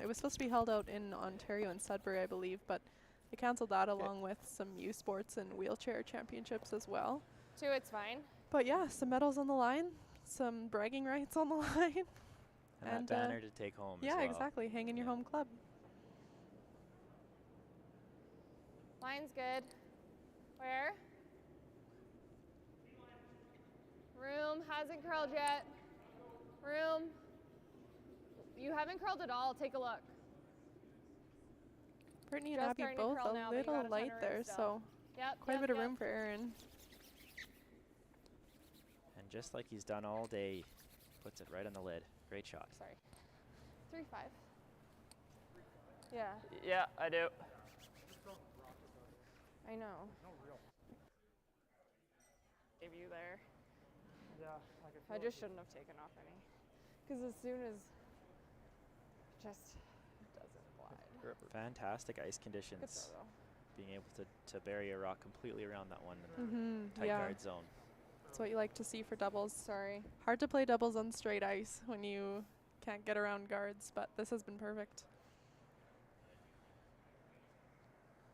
It was supposed to be held out in Ontario and Sudbury, I believe, but they canceled that along with some U Sports and wheelchair championships as well. It's fine. But yeah, some medals on the line, some bragging rights on the line. And that banner to take home as Yeah, well. exactly. Hang in your home club. Line's good. Where? Room hasn't curled yet. Room. You haven't curled at all. Take a look. Brittany and Just Abby starting to both curl a now, but you little got a ton light of room there, still. so Yep. quite a bit of room for Aaron. And just like he's done all day, puts it right on the lid. Great shot. Sorry. 3-5. Yeah, Yeah, I do. I know. Gave you there. Yeah, I just shouldn't have taken off any. Because as soon as just doesn't glide. Fantastic ice Good conditions. throw though. Being able to bury a rock completely around that one Mm-hmm. tight Yeah, guard zone. that's what you like to see for doubles. Sorry. Hard to play doubles on straight ice when you can't get around guards, but this has been perfect.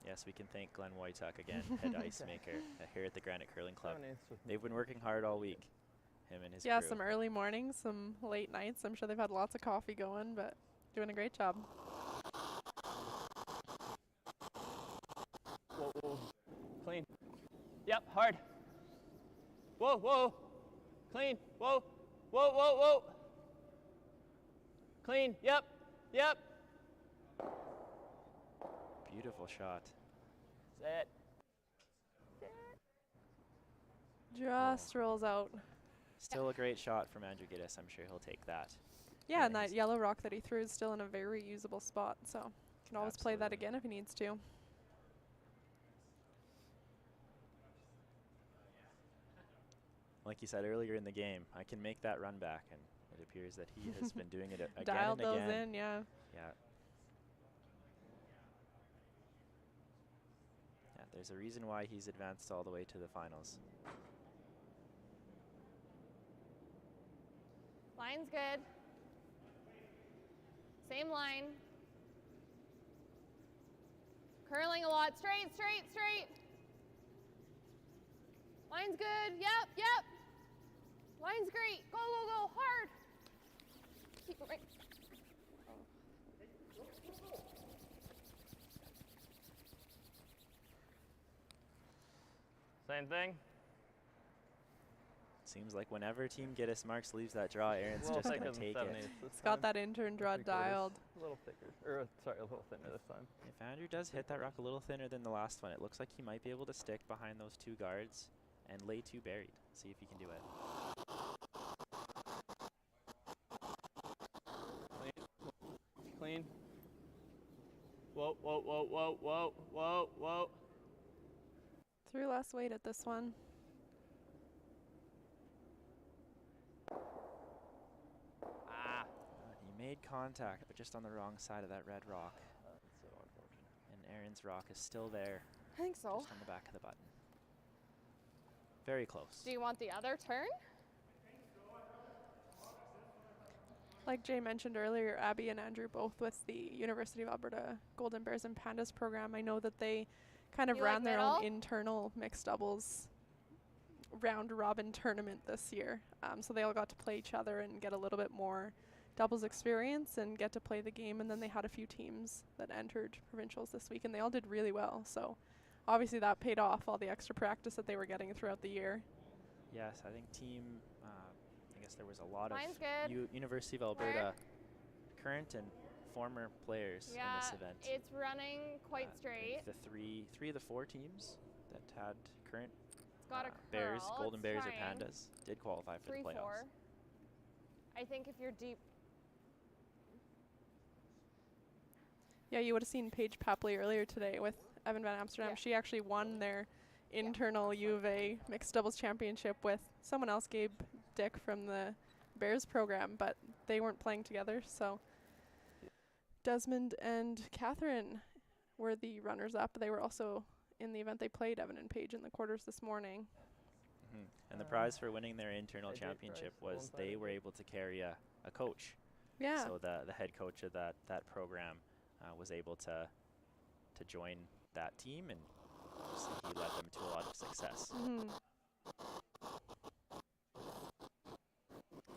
Yes, we can thank Glenn Wojtak again, head ice maker here at the Granite Curling Club. They've been working hard all week, him and his Yeah, crew. some early mornings, some late nights. I'm sure they've had lots of coffee going, but doing a great job. Whoa, whoa. Clean. Yep, hard. Whoa, whoa. Clean. Whoa. Whoa, whoa, whoa. Clean. Yep. Yep. Beautiful shot. Set. Just rolls out. Still a great shot from Andrew Gittis. I'm sure he'll take that. Yeah, and Nice. that yellow rock that he threw is still in a very usable spot, so can always play that Absolutely. again if he needs to. Like you said earlier in the game, I can make that run back, and it appears that he has been doing it again Dialed and those again. in, yeah. Yeah. Yeah, there's a reason why he's advanced all the way to the finals. Line's good. Same line. Curling a lot. Straight, straight, straight. Line's good. Yep, yep. Line's great. Go, go, go. Hard. Keep it right. Same thing. Seems like whenever Team Gittis Marks leaves that draw, Aaron's A little just thicker going to than take 7/8 it. this He's got time. that intern draw 3/4. dialed. A little thicker. Or, sorry, a little thinner this time. If Andrew does hit that rock a little thinner than the last one, it looks like he might be able to stick behind those two guards and lay two buried. See if he can do it. Clean. Whoa, whoa, whoa, whoa, whoa, whoa, whoa. Threw less weight at this one. Ah. He made contact, but just on the wrong side of that red rock. That's so unfortunate. And Aaron's rock is still there, I think so. just on the back of the button. Very close. Do you want the other turn? Like Jay mentioned earlier, Abby and Andrew both with the University of Alberta Golden Bears and Pandas program. I know that they kind of You ran like their own middle? internal mixed doubles round robin tournament this year. So they all got to play each other and get a little bit more doubles experience and get to play the game. And then they had a few teams that entered provincials this week and they all did really well. So obviously that paid off, all the extra practice that they were getting throughout the year. Yes, I think team, I guess there was a lot Line's of good. University of Alberta current and former players in Yeah, this event. it's running quite I straight. think the three of the four teams that had current It's got a Bears, curl. Golden It's Bears, or trying. Pandas did qualify for the 3-4. playoffs. I think if you're deep, Yeah, you would have seen Paige Papley earlier today with Evan Van Amsterdam. Yeah. She actually won their internal U of A mixed doubles championship with someone else, Gabe Dick from the Bears program, but they weren't playing together. So Desmond and Catherine were the runners-up. They were also in the event. They played Evan and Paige in the quarters this morning. And the prize for winning their internal championship was they were able to carry a coach. Yeah. So the head coach of that program was able to join that team, and he led them to a lot of success.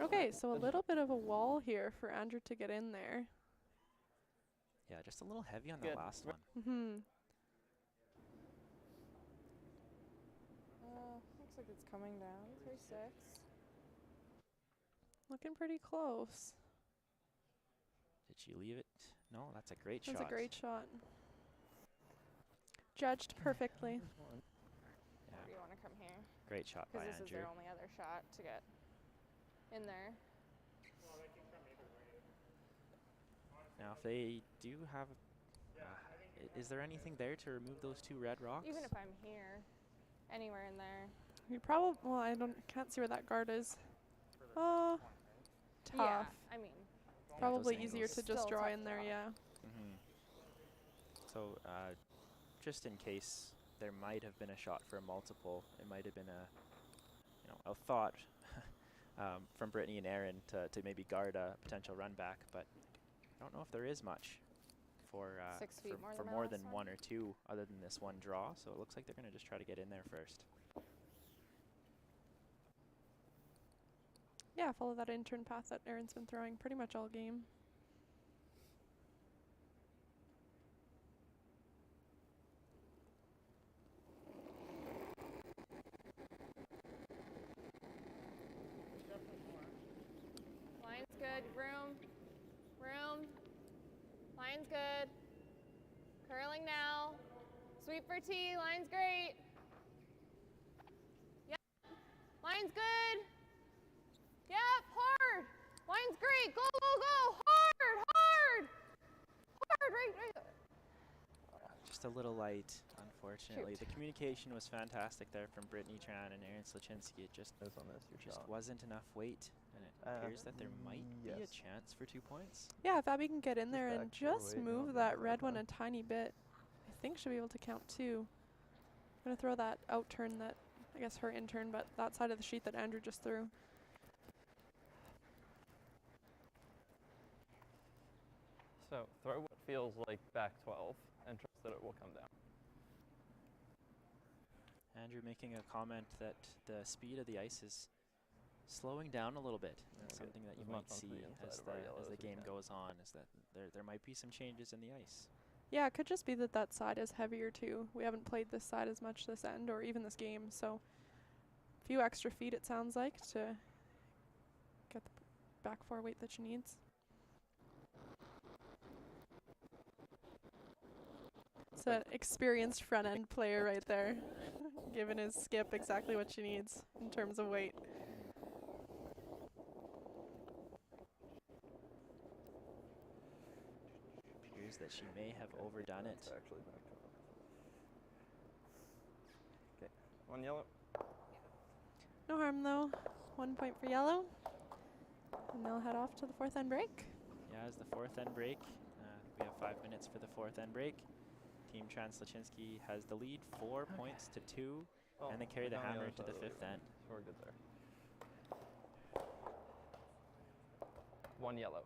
Okay, so a little bit of a wall here for Andrew to get in there. Yeah, just a little heavy on the last one. Looks like it's coming down. 3-6. Looking pretty close. Did she leave it? No, that's a great shot. That's a great shot. Judged perfectly. Yeah. Do you want to come here? Great shot by Because this is Andrew. their only other shot to get in there. Now, if they do have, is there anything there to remove those two red rocks? Even if I'm here, anywhere in there. You probably, well, can't see where that guard is. Oh, tough. Yeah, I mean. Probably those easier angles. to just Still draw tough in there, draw. yeah. So, just in case there might have been a shot for a multiple, it might have been a thought from Brittany and Aaron to maybe guard a potential run back, but I don't know if there is much for 6 feet more for than my more last than one. one or two other than this one draw. So it looks like they're going to just try to get in there first. Yeah, follow that intern path that Aaron's been throwing pretty much all game. Line's good. Room. Room. Line's good. Curling now. Sweep for T. Line's great. Yep. Line's good. Yep. Hard. Line's great. Go, go, go. Hard, hard. Hard, right. Just a little light, unfortunately. The communication was fantastic there from Brittany Tran and Aaron Sluchinski. It just wasn't enough weight, and it appears that there might be a chance for 2 points. Yeah, if Abby can get in there and just move that red one a tiny bit, I think she'll be able to count two. I'm going to throw that out turn that, I guess her intern, but that side of the sheet that Andrew just threw. So throw what feels like back 12 and trust that it will come down. Andrew making a comment that the speed of the ice is slowing down a little bit. That's something that you might see as the game goes on, is that there might be some changes in the ice. Yeah, it could just be that that side is heavier too. We haven't played this side as much this end or even this game, so a few extra feet it sounds like to get the back four weight that she needs. It's an experienced front end player right there, giving his skip exactly what she needs in terms of weight. Appears that she may have overdone it. It's actually back 12. Okay, 1 yellow. No harm though. 1 point for yellow. And they'll head off to the fourth end break. Yeah, as the fourth end break, we have 5 minutes for the fourth end break. Team Tran Sluchinski has the lead 4 points to 2, and they carry the hammer to the fifth end. So we're good there. 1 yellow.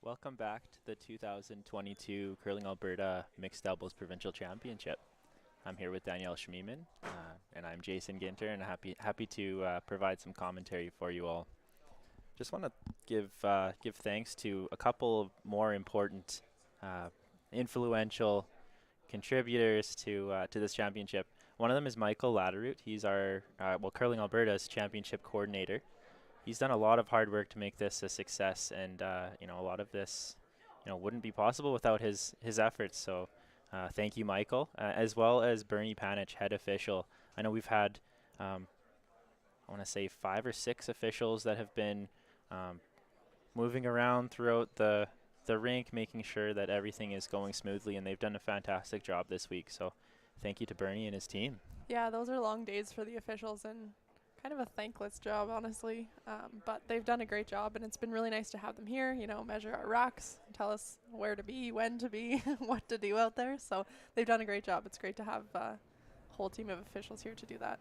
Welcome back to the 2022 Curling Alberta Mixed Doubles Provincial Championship. I'm here with Danielle Schmiemann, and I'm Jason Ginter, and happy to provide some commentary for you all. Just want to give thanks to a couple of more important, influential contributors to this championship. One of them is Michael Latterroot. He's our Curling Alberta's championship coordinator. He's done a lot of hard work to make this a success, and a lot of this wouldn't be possible without his efforts. So thank you, Michael, as well as Bernie Panich, head official. I know we've had I want to say 5 or 6 officials that have been moving around throughout the rink, making sure that everything is going smoothly, and they've done a fantastic job this week. So thank you to Bernie and his team. Yeah, those are long days for the officials and kind of a thankless job, honestly. But they've done a great job, and it's been really nice to have them here, measure our rocks, tell us where to be, when to be, what to do out there. So they've done a great job. It's great to have a whole team of officials here to do that.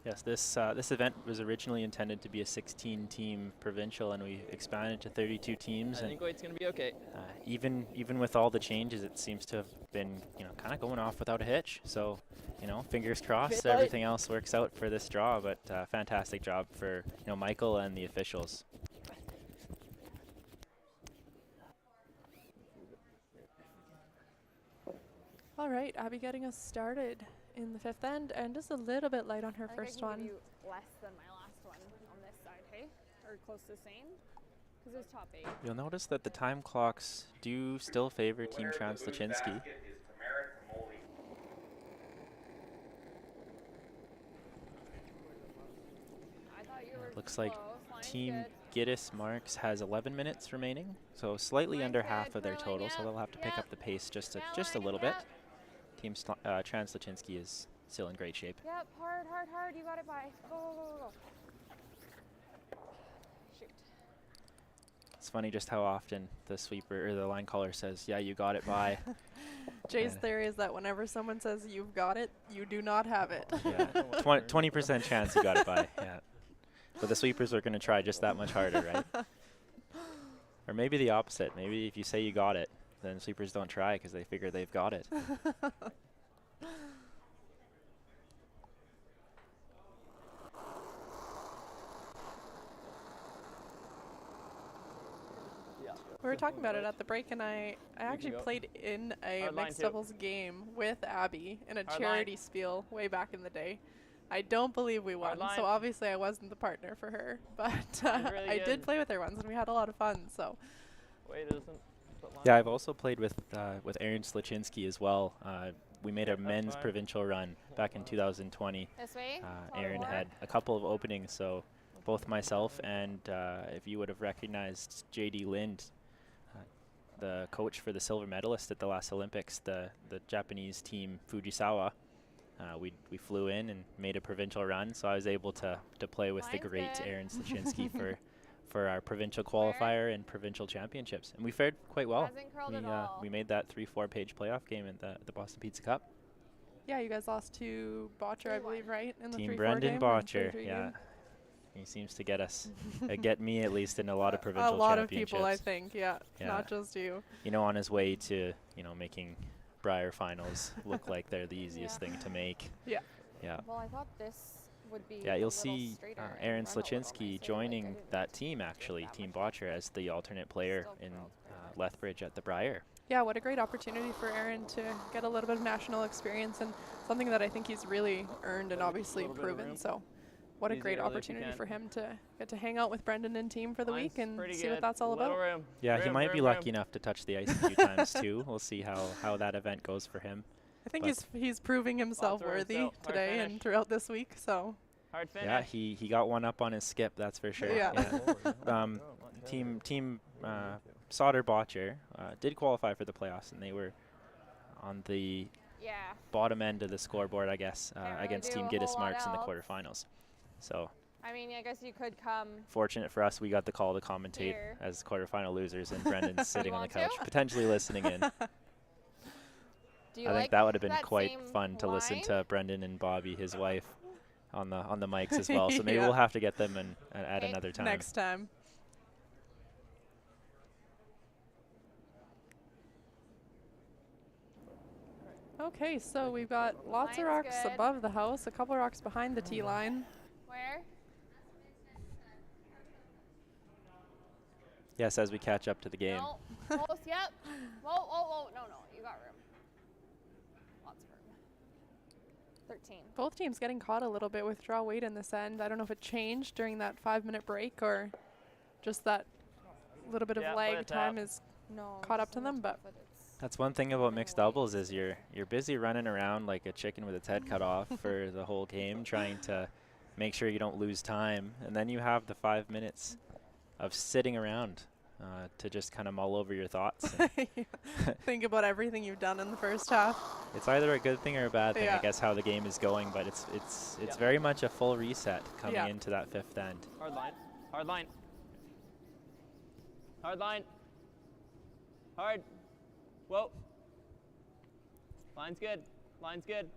Yes, this event was originally intended to be a 16-team provincial, and we expanded to 32 teams. I think it's going to be okay. Even with all the changes, it seems to have been kind of going off without a hitch. So fingers crossed, everything else works out for this draw. But fantastic job for Michael and the officials. All right, Abby getting us started in the 5th end, and just a little bit light on her first one. I think I can give you less than my last one on this side, hey? Or close to the same? Because it was top 8. You'll notice that the time clocks do still favor Team Tran Sluchinski. Looks like Team Gittis Marks has 11 minutes remaining, so slightly under half of their total, so they'll have to pick up the pace just a little bit. Team Tran Sluchinski is still in great shape. Yep, hard. You got it by. Go. Shoot. It's funny just how often the sweeper or the line caller says, "Yeah, you got it by." Jay's theory is that whenever someone says you've got it, you do not have it. Yeah, 20% chance you got it by. Yeah, but the sweepers are going to try just that much harder, right? Or maybe the opposite. Maybe if you say you got it, then sweepers don't try because they figure they've got it. We were talking about it at the break, and I actually played in a mixed doubles game with Abby in a charity spiel way back in the day. I don't believe we won, so obviously I wasn't the partner for her, but really I did play with her once, and we had a lot of fun. So. Wait, it isn't. Yeah, I've also played with Aaron Sluchinski as well. We made a men's provincial run back in 2020. This way? Aaron had a couple of openings, so both myself and if you would have recognized J.D. Lind, the coach for the silver medalist at the last Olympics, the Japanese team Fujisawa, we flew in and made a provincial run, so I was able to play with the great Aaron Sluchinski for our provincial qualifier and provincial championships, and we fared quite well. We made that 3-4 page playoff game in the Boston Pizza Cup. Yeah, you guys lost to Botcher, I believe, right? In the Team 3-4 Brendan game, Botcher, yeah. He seems to get us, get me at least in a lot of provincial championships. A lot of people, I think, yeah, not just you. On his way to, making Brier finals look like they're the easiest thing to make. Yeah. Yeah. Well, I thought this would be you'll see Aaron Sluchinski joining that team, actually, Team Botcher, as the alternate player in Lethbridge at the Brier. Yeah, what a great opportunity for Aaron to get a little bit of national experience, and something that I think he's really earned and obviously proven. So what a great opportunity for him to get to hang out with Brendan and team for the week and see what that's all about. Yeah, he might be lucky enough to touch the ice a few times too. We'll see how that event goes for him. I think he's proving himself worthy today and throughout this week. So yeah, he got one up on his skip, that's for sure. Yeah. Team Sauter Botcher did qualify for the playoffs, and they were on the bottom end of the scoreboard, I guess, against Team Gittis Marks in the quarterfinals. So I mean, I guess you could come. Fortunate for us, we got the call to commentate as quarterfinal losers, and Brendan's sitting on the couch, potentially listening in. I think that would have been quite fun to listen to Brendan and Bobby, his wife, on the mics as well. So maybe we'll have to get them at another time. Next time. Okay, so we've got lots of Line's rocks good. above the house, a couple rocks behind the tee line. Where? Yes, as we catch up to the game. No. Close. Yep. Whoa, whoa, whoa. No, no. You got room. Lots of room. 13. Both teams getting caught a little bit with draw weight in this end. I don't know if it changed during that 5-minute break or just that little bit of Yeah, lag put it time up. is No. caught up just to them, on but top of it, it's That's one thing about mixed doubles is you're busy running around like a chicken with its head cut off for the whole game, trying to make sure you don't lose time, and then you have the 5 minutes of sitting around to just kind of mull over your thoughts. think about everything you've done in the first half. It's either a good thing or a bad thing, Yeah. I guess, how the game is going, but it's Yeah. very much a full reset coming Yeah. into that fifth end. Hard line. Hard line. Hard line. Hard. Whoa. Line's good. Line's good.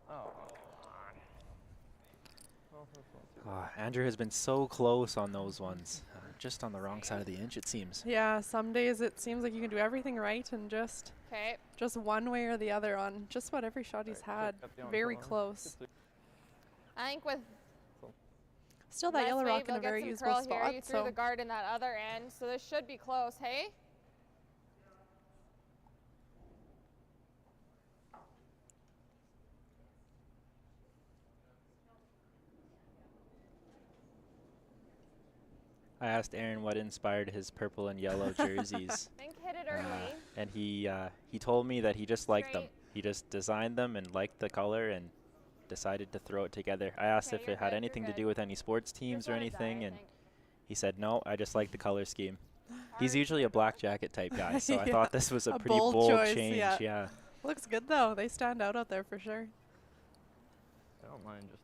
Oh. Andrew has been so close on those ones, just on the wrong side of the inch, it seems. Yeah, some days it seems like you can do everything right and just Okay. one way or the other on just about every shot he's had. Very close. I think with Still that less yellow weight, rock in we'll a get very some usable curl here. You spot. threw So the guard in that other end, so this should be close. Hey. I asked Aaron what inspired his purple and yellow jerseys, Think hit it early. and he told me that he just liked them. Straight. He just designed them and liked the color and decided to throw it together. I asked Okay, if you're it had good, you're anything to good. do with any sports teams Just or let it die, anything, I and think. he said, no, I just like the color scheme. He's Hard. usually a black jacket type guy, so I Yeah, thought this was a a pretty bold bold choice, change. yeah. Yeah. looks good though. They stand out there for sure. I don't mind just,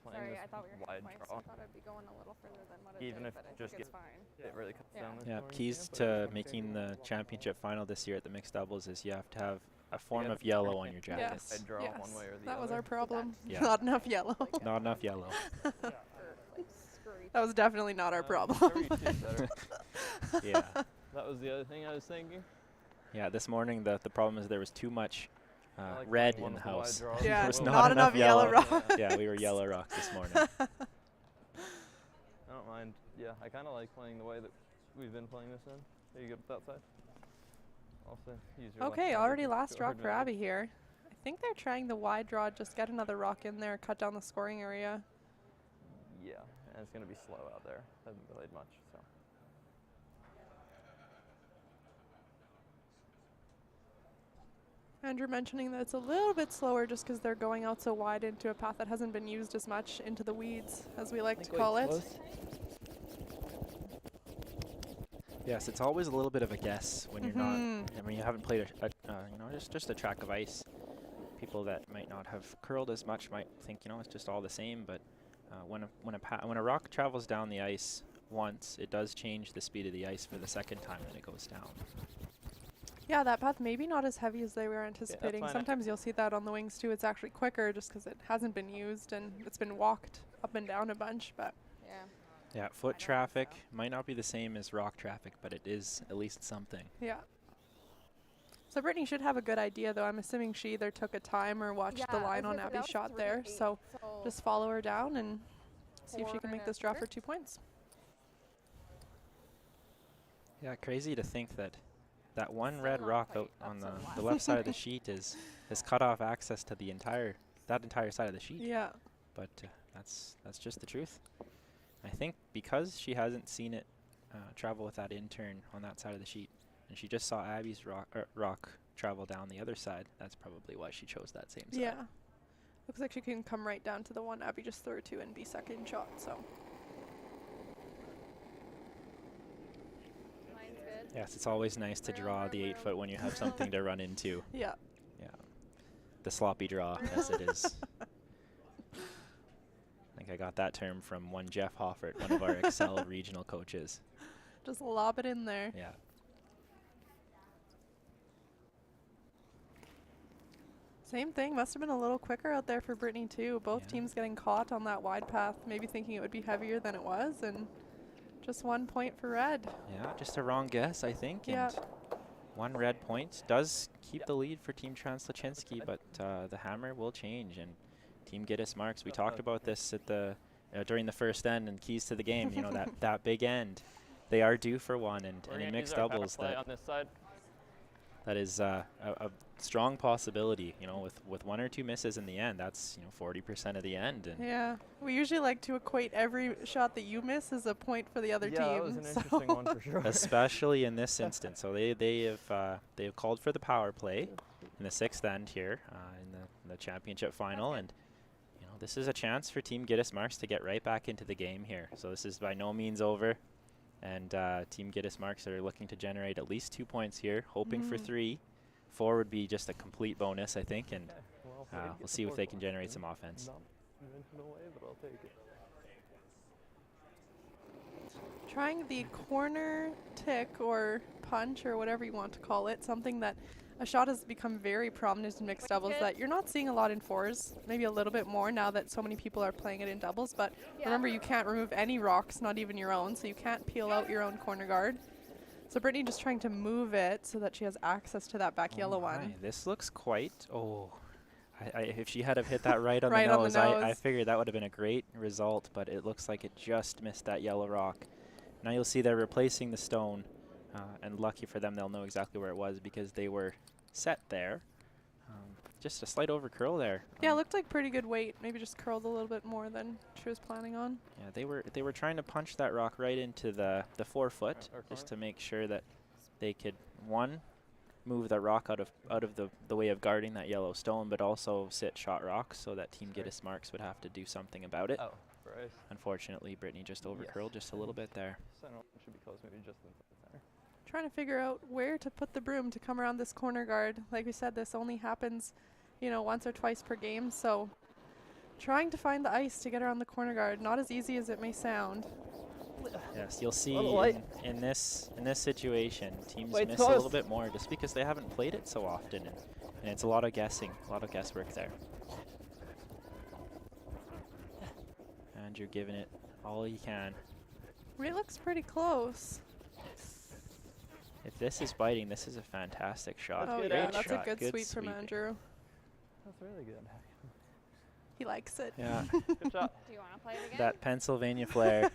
playing Sorry, this I thought we were wide halfway, so draw. I thought I'd be going a little further than what it Even did, if but I just think it's get- fine. It really cuts Yeah. down this Yeah, morning, keys but to making the championship final this year at the mixed doubles is you have to have a form get of yellow on your Yeah. jackets. Yes, I'd draw yes. one way or the That was other. our problem. Yeah. Not enough yellow. Not enough yellow. Or like scurry. That was definitely not our problem. Scurry tastes better. Yeah. That was the other thing I was thinking. Yeah, this morning the problem is there was too much I like red playing in one the with wide house. draws. Yeah, There was Well, not enough yellow. rock. Yeah, we were yellow rock this morning. I don't mind. Yeah, I kind of like playing the way that we've been playing this in. Are you good with that side? I'll say use your left Okay, hand already to last go rock hard for maybe. Abby here. I think they're trying the wide draw, just get another rock in there, cut down the scoring area. Yeah, and it's going to be slow out there. Hasn't played much, so. Andrew mentioning that it's a little bit slower just because they're going out so wide into a path that hasn't been used as much, into the weeds, as we like to call it. Yes, it's always a little bit of a guess when you're not. Mhm. I mean, you haven't played just a track of ice. People that might not have curled as much might think it's just all the same. But when a rock travels down the ice once, it does change the speed of the ice for the second time that it goes down. Yeah, that path maybe not as heavy as they were anticipating. fine. Sometimes you'll see that on the wings too. It's actually quicker just because it hasn't been used and it's been walked up and down a bunch. But Yeah. Yeah, foot traffic might not be the same as rock traffic, but it is at least something. yeah. So Brittany should have a good idea though. I'm assuming she either took a time or watched Yeah, the I was line on gonna say that Abby's was shot there. 3-8, So just follow her down and see if she can 4 make and a this draw for quarter. 2 points. Yeah, crazy to think that that one Still red not rock quite out on up to the the left side of the sheet has cut off access to that entire side of the sheet. Yeah. But that's just the truth. I think because she hasn't seen it travel with that intern on that side of the sheet, and she just saw Abby's rock travel down the other side, that's probably why she chose that same side. Yeah. Looks like she can come right down to the one Abby just threw to and be second shot. So Line's good. Yes, it's always nice to draw the 8 foot when you have something to run into. yeah. Yeah, the sloppy draw, as it is. I think I got that term from one Jeff Hoffert, one of our Excel regional coaches. Just lob it in there. Yeah. Same thing. Must have been a little quicker out there for Brittany too. Both Yeah. teams getting caught on that wide path, maybe thinking it would be heavier than it was, and Just 1 point for red. Yeah, just a wrong guess, I think. Yeah. And 1 red point does keep the lead for Team Tran Sluchinski, but the hammer will change. And Team Gittis Marks, we talked about this at the during the first end and keys to the game. You know, that big end. They are due for one, and in mixed doubles, on this side. that is a strong possibility. You know, with 1 or 2 misses in the end, that's 40% of the end. And Yeah, we usually like to equate every shot that you miss as a point for the other team. Yeah, that was an interesting one for sure. especially in this instance. So they have called for the power play in the 6th end here in the championship final, and this is a chance for Team Gittis Marks to get right back into the game here. So this is by no means over, and Team Gittis Marks are looking to generate at least 2 points here, hoping for 3. 4 would be just a complete bonus, I think, and we'll see if they can generate some offense. Not conventional way, but I'll take it. Trying the corner tick or punch or whatever you want to call it, something that a shot has become very prominent in mixed doubles that you're not seeing a lot in 4s, maybe a little bit more now that so many people are playing it in doubles, but remember, you can't remove any rocks, not even your own, so you can't peel out your own corner guard. So Brittany just trying to move it so that she has access to that back yellow one. This looks quite, if she had have hit that right on Right the on nose, the nose. I figured that would have been a great result, but it looks like it just missed that yellow rock. Now you'll see they're replacing the stone, and lucky for them, they'll know exactly where it was because they were set there. Just a slight overcurl there. Yeah, it looked like pretty good weight. Maybe just curled a little bit more than she was planning on. Yeah, they were trying to punch that rock right into the 4-foot just to make sure that they could, one, move the rock out of the way of guarding that yellow stone, but also sit shot rocks so that Team Gittis Marks would have to do something about it. Oh, right. Unfortunately, Brittany just overcurled just a little bit there. Center one should be close, maybe just in the center. Trying to figure out where to put the broom to come around this corner guard. Like we said, this only happens, once or twice per game, so trying to find the ice to get around the corner guard, not as easy as it may sound. Yes, you'll see light. in this situation, teams Light's miss a close. little bit more just because they haven't played it so often, and it's a lot of guessing, a lot of guesswork there. And you're giving it all you can. It looks pretty close. If this is biting, this is a fantastic shot. Oh good, yeah, Andrew. that's a Shot, good sweep from sweeping. Andrew. That's really good. He likes it. Yeah, Good shot. Do you want to play it again? that Pennsylvania flair.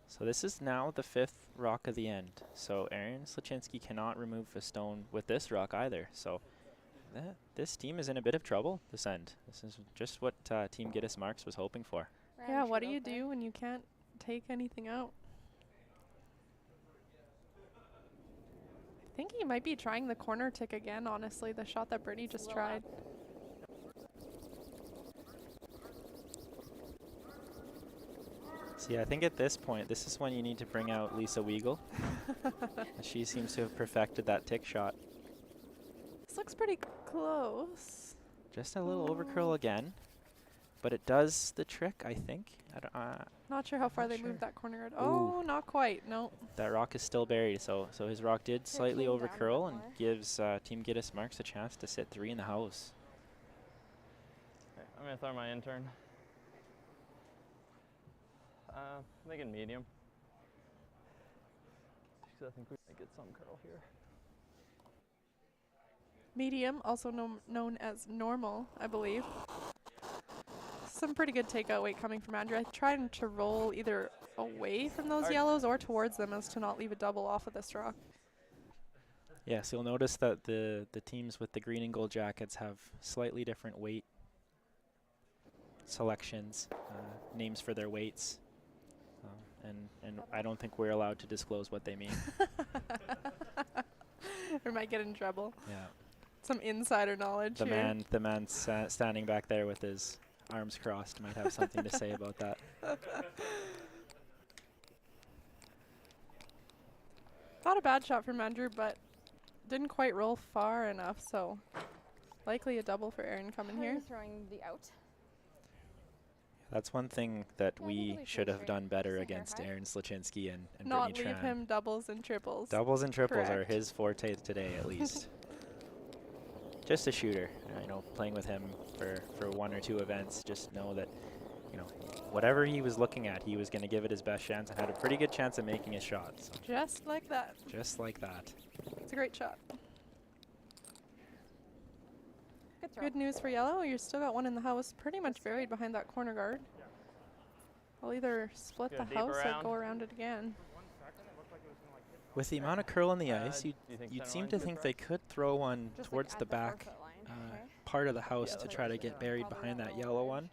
So this is now the 5th rock of the end. So Aaron Sluchinski cannot remove a stone with this rock either. So this team is in a bit of trouble this end. This is just what Team Gittis Marks was hoping for. Yeah, what do you do when you can't take anything out? I think he might be trying the corner tick again, honestly, the shot that Brittany just tried. See, I think at this point, this is when you need to bring out Lisa Weigel. She seems to have perfected that tick shot. This looks pretty close. Just a little overcurl again, but it does the trick, I think. Not sure how far not they sure. moved that corner guard. Oh, not quite. No. That rock is still buried, so his rock did slightly came down a bit overcurl and more. gives Team Gittis Marks a chance to sit 3 in the house. Okay, I'm gonna throw my intern. Making medium. Because I think we might get some curl here. Medium, also known as normal, I believe. Some pretty good takeout weight coming from Andrew. I tried to roll either away from those yellows or towards them as to not leave a double off of this rock. Yes, you'll notice that the teams with the green and gold jackets have slightly different weight selections, names for their weights. And I don't think we're allowed to disclose what they mean. We might get in trouble. Yeah. Some insider knowledge here. The man standing back there with his arms crossed might have something to say about that. Not a bad shot from Andrew, but didn't quite roll far enough, so likely a double for Aaron coming How are here. you throwing the out? That's one thing that Yeah, we really should have straight. done better Just a hair against high. Aaron Sluchinski and Not Brittany leave Tran. him doubles and triples. Doubles and triples Correct. are his forte today, at least. just a shooter. You know, playing with him for 1 or 2 events, just know that, you know, whatever he was looking at, he was going to give it his best chance and had a pretty good chance of making his shots. Just like that. Just like that. It's a great shot. Good throw. Good news for yellow. You still got one in the house, pretty much buried behind that corner guard. I'll either split Go the deep house around. or go around it again. With the amount of curl on the ice, do you think you'd center seem line's to good think for they could throw one Just towards like the at the back 4-foot line. Okay. part of the house Yeah, to that's try to right. get buried Probably behind that that little yellow bit. one.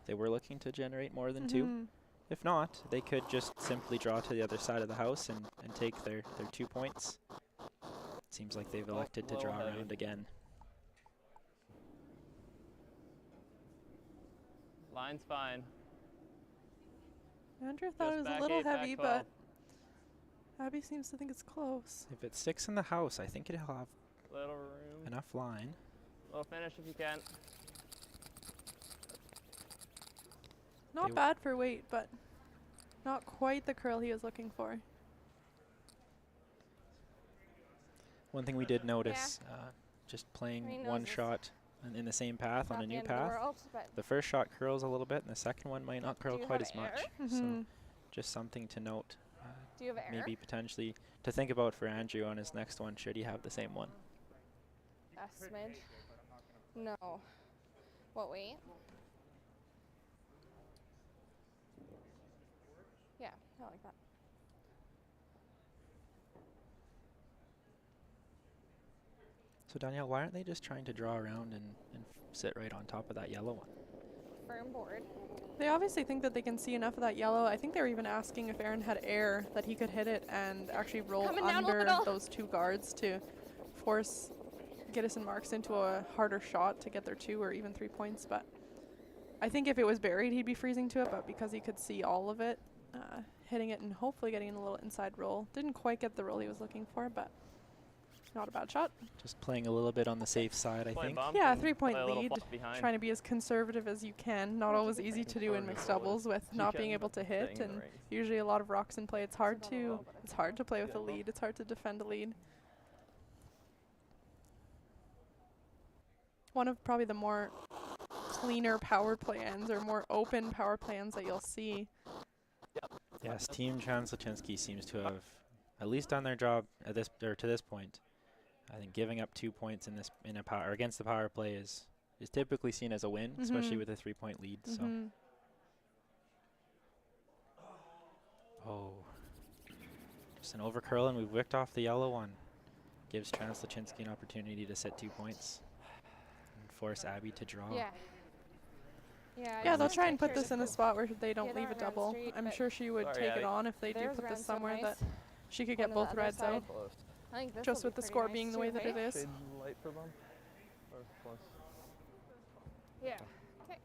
They were looking to generate more than 2. Mhm. If not, they could just simply draw to the other side of the house and take their 2 points. Seems like they've elected to little draw heavy. around again. Line's fine. Andrew thought it Just was a back little 8, back heavy, 12. but Abby seems to think it's close. If it sticks in the house, I think it'll have Little room. enough line. Little finish if you can. Not They bad for weight, but not quite the curl he was looking for. One thing we did notice, just playing He one knows it's shot in the same path on Not a the new end of the path, world, but the first shot curls a little bit and the second one might not curl you quite have as much. air? So Mhm. just something to note. do you have air? Maybe potentially to think about for Andrew on his next one, should he have the same one. A smidge? No. What weight? Yeah, I like that. So Danielle, why aren't they just trying to draw around and sit right on top of that yellow one? Firm board. They obviously think that they can see enough of that yellow. I think they were even asking if Aaron had air that he could hit it and actually roll Coming down a under little. those 2 guards to force Gittis and Marks into a harder shot to get their 2 or even 3 points. But I think if it was buried, he'd be freezing to it. But because he could see all of it, hitting it and hopefully getting a little inside roll. Didn't quite get the roll he was looking for, but not a bad shot. Just playing a little bit on the safe side, I Play think. bump Yeah, and 3-point play a little lead. fluff behind. Trying to be as conservative as you can. Not always easy to do in mixed doubles with You not can, being able but to staying hit in the and rings. usually a lot of rocks in play. It's hard about a to roll, but it's hard to play with a Yeah. lead. It's hard to defend a lead. One of probably the more cleaner power play ends or more open power play ends that you'll see. Yes, Team Tran Sluchinski seems to have at least done their job at this to this point. I think giving up 2 points in a power against the power play is typically seen as a win, especially Mhm. with a 3-point lead. So, Mhm. oh, just an over curl and we've wicked off the yellow one. Gives Tran Sluchinski an opportunity to sit 2 points and force Abby to draw. Yeah. Yeah, Yeah, I they'll just try wanna and put make sure this in a that spot where they don't Yeah, leave a that ran double. straight, I'm but sure she would Sorry, take it Abby. on if they do theirs put ran this so somewhere nice. that she could One get to the both other reds side. out. Close. I think this Just will with be the pretty score nice being the too, way that hey? it is. Shade light for bump. Or plus. Yeah. Okay.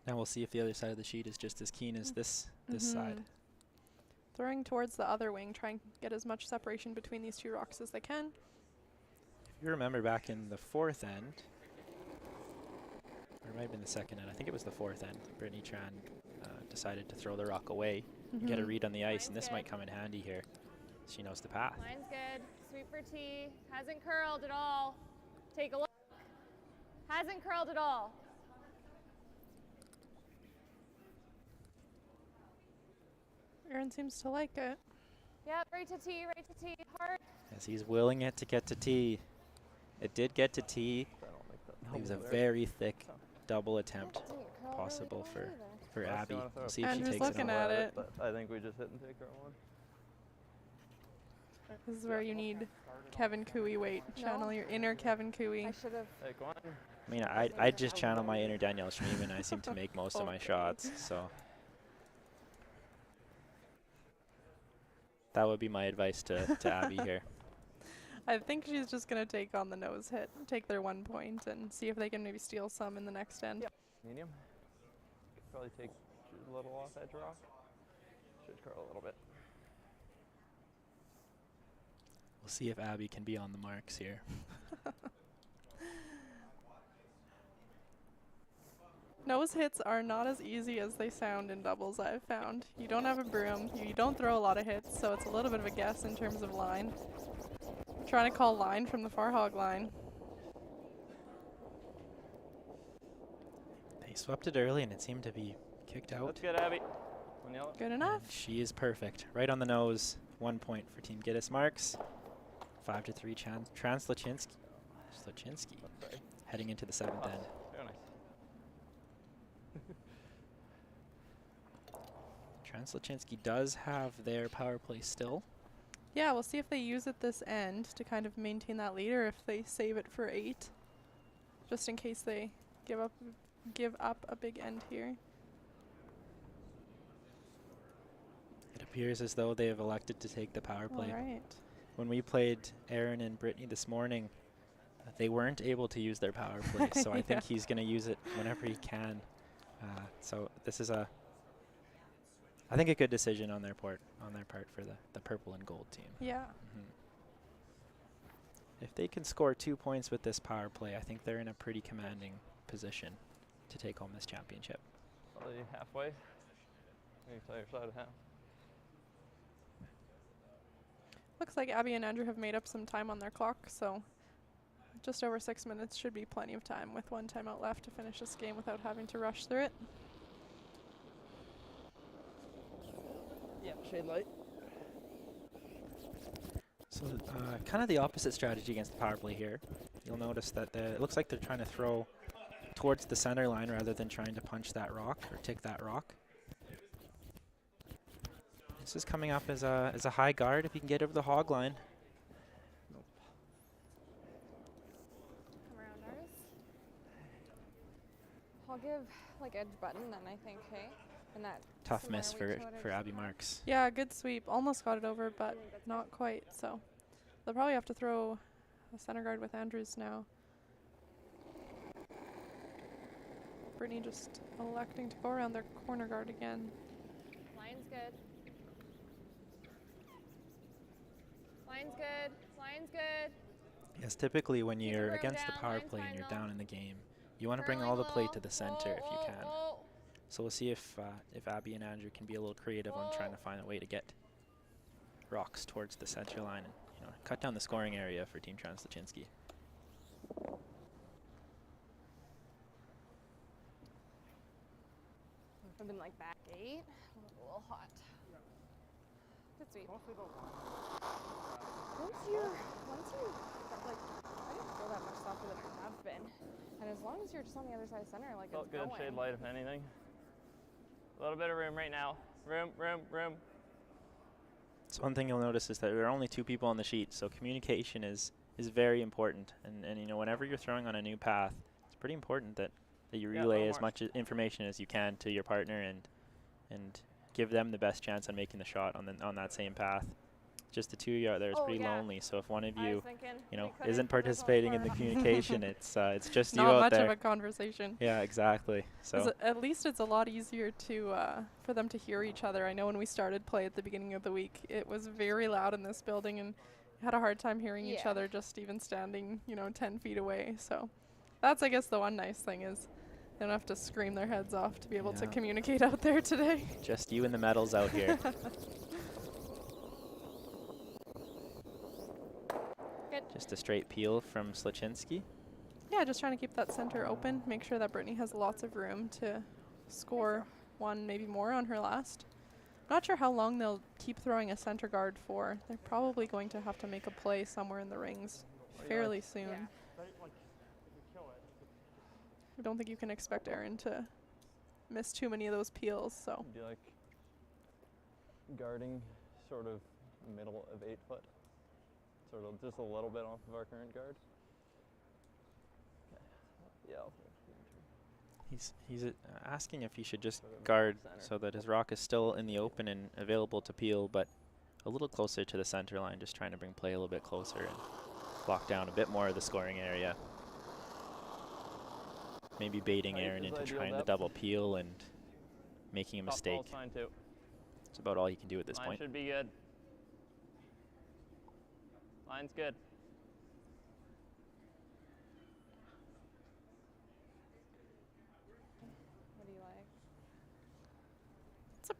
Now we'll see if the other side of the sheet is just as keen as this side. Mhm. Throwing towards the other wing, trying to get as much separation between these 2 rocks as they can. If you remember back in the 4th end, or it might have been the 2nd end, I think it was the 4th end, Brittany Tran decided to throw the rock away and get a Mhm. read on the ice, and Line's this might good. come in handy here. She knows the path. Line's good. Sweep for T. Hasn't curled at all. Take a look. Hasn't curled at all. Aaron seems to like it. Yep, right to T, right to T. Hard. As he's willing it to get to T. It did get to T. I don't like that. It was a double there. very thick double attempt Didn't curl really possible well for either. for Unless you Abby. wanna throw We'll a see if she Andrew's takes it looking on. at it. But I think we just hit and take our one. This is where you need Kevin Cooey weight. Channel No. your inner Kevin Cooey. I should have. Take one. I mean, I just channel my inner Danielle Schmiemann, and I seem to make most of my Okay. shots, so. That would be my advice to Abby here. I think she's just going to take on the nose hit, take their 1 point, and see if they can maybe steal some in the next end. Yep. Medium. Could probably take a little off edge rock. Should curl a little bit. We'll see if Abby can be on the marks here. Nose hits are not as easy as they sound in doubles, I've found. You don't have a broom, you don't throw a lot of hits, so it's a little bit of a guess in terms of line. Trying to call line from the far hog line. They swept it early and it seemed to be kicked out. That's good, Abby. One yellow. Good enough. And she is perfect. Right on the nose. 1 point for Team Gittis Marks. 5-3 Tran Sluchinski. Sorry. Heading into the 7th end. Very nice. Tran Sluchinski does have their power play still. Yeah, we'll see if they use it this end to kind of maintain that lead, or if they save it for 8. Just in case they give up a big end here. It appears as though they have elected to take the power play. All right. When we played Aaron and Brittany this morning, they weren't able to use their power play, so I think he's going to use it whenever he can. So this is a good decision on their part for the purple and gold team. Yeah. If they can score 2 points with this power play, I think they're in a pretty commanding position to take home this championship. Probably halfway. Maybe tell your side of half. Looks like Abby and Andrew have made up some time on their clock, so just over 6 minutes should be plenty of time with 1 timeout left to finish this game without having to rush through it. Yeah, shade light. So kind of the opposite strategy against the power play here. You'll notice that it looks like they're trying to throw towards the center line rather than trying to punch that rock or tick that rock. This is coming up as a high guard if you can get over the hog line. Come around ours. I'll give like edge button then, I think, hey? And that Tough similar miss weight for to what I was Abby looking at. Marks. Yeah, good sweep. Almost got it over, but not quite. So they'll probably have to throw a center guard with Andrews now. Brittany just electing to go around their corner guard again. Line's good. Line's good. Line's good. Yes, typically when Keep the you're room against the down, power line's play and fine you're though. down in the game, you want to bring Curling all the play low. to the center Whoa, if you whoa, can. whoa. So we'll see if Abby and Andrew can be a little creative on trying to find a way to get rocks towards the center line and cut down the scoring area for Team Tran Sluchinski. I've been like back 8. A little hot. Good sweep. Once you, like, I didn't feel that much softer than I have been. And as long as you're just on the other side of center, like Felt it's good, going. shade light if anything. A little bit of room right now. Room. So one thing you'll notice is that there are only 2 people on the sheet, so communication is very important. And whenever you're throwing on a new path, it's pretty important that you relay as much information as you can to your partner and give them the best chance on making the shot on that same path. Just the 2 of you out there is pretty lonely, so if one of you isn't participating in the communication, it's just you Not out much there. of a conversation. Yeah, exactly. So At least it's a lot easier to for them to hear each other. I know when we started play at the beginning of the week, it was very loud in this building and had a hard time hearing each other just even standing 10 feet away. So that's, I guess, the one nice thing is they don't have to scream their heads off to be able to communicate out there today. just you and the medals out here. Just a straight peel from Sluchinski. Yeah, just trying to keep that center open, make sure that Brittany has lots of room to score 1, maybe more on her last. Not sure how long they'll keep throwing a center guard for. They're probably going to have to make a play somewhere in the rings fairly soon. Yeah. I don't think you can expect Aaron to miss too many of those peels, so. Be like guarding sort of middle of 8 foot. Sort of just a little bit off of our current guard. Okay. Yeah. He's asking if he should just guard so that his rock is still in the open and available to peel, but a little closer to the center line, just trying to bring play a little bit closer and lock down a bit more of the scoring area. Maybe baiting Aaron into trying to double peel and making a mistake. That's about all he can do at this Line point. should be good. Line's good.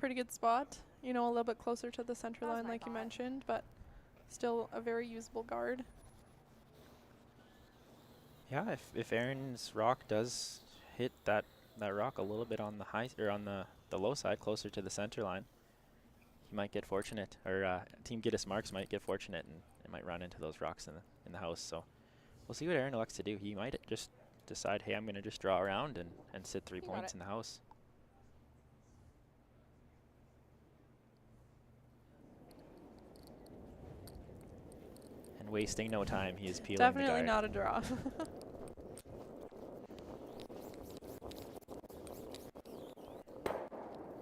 pretty good spot. You know, a little bit closer to the center That was line, my like you thought. mentioned, but still a very usable guard. Yeah, if Aaron's rock does hit that rock a little bit on the high or on the low side, closer to the center line, he might get fortunate, or Team Gittis Marks might get fortunate, and it might run into those rocks in the house. So we'll see what Aaron elects to do. He might just decide, hey, I'm going to just draw around and sit 3 You got points it. in the house. And wasting no time, he is peeling Definitely the guard. not a draw.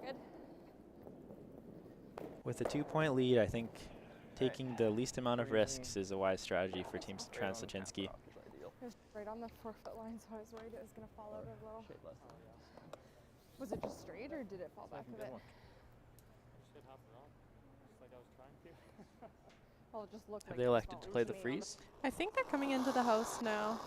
Good. With a 2-point lead, I think taking the least amount of risks is a wise strategy for Team Tran Sluchinski. It was right on the 4-foot line, so I was worried it was going to fall out a little. Was it just straight or did it fall back a bit? Well, it just looked Have like they it was elected to falling play the me on freeze? I think they're coming into the house now.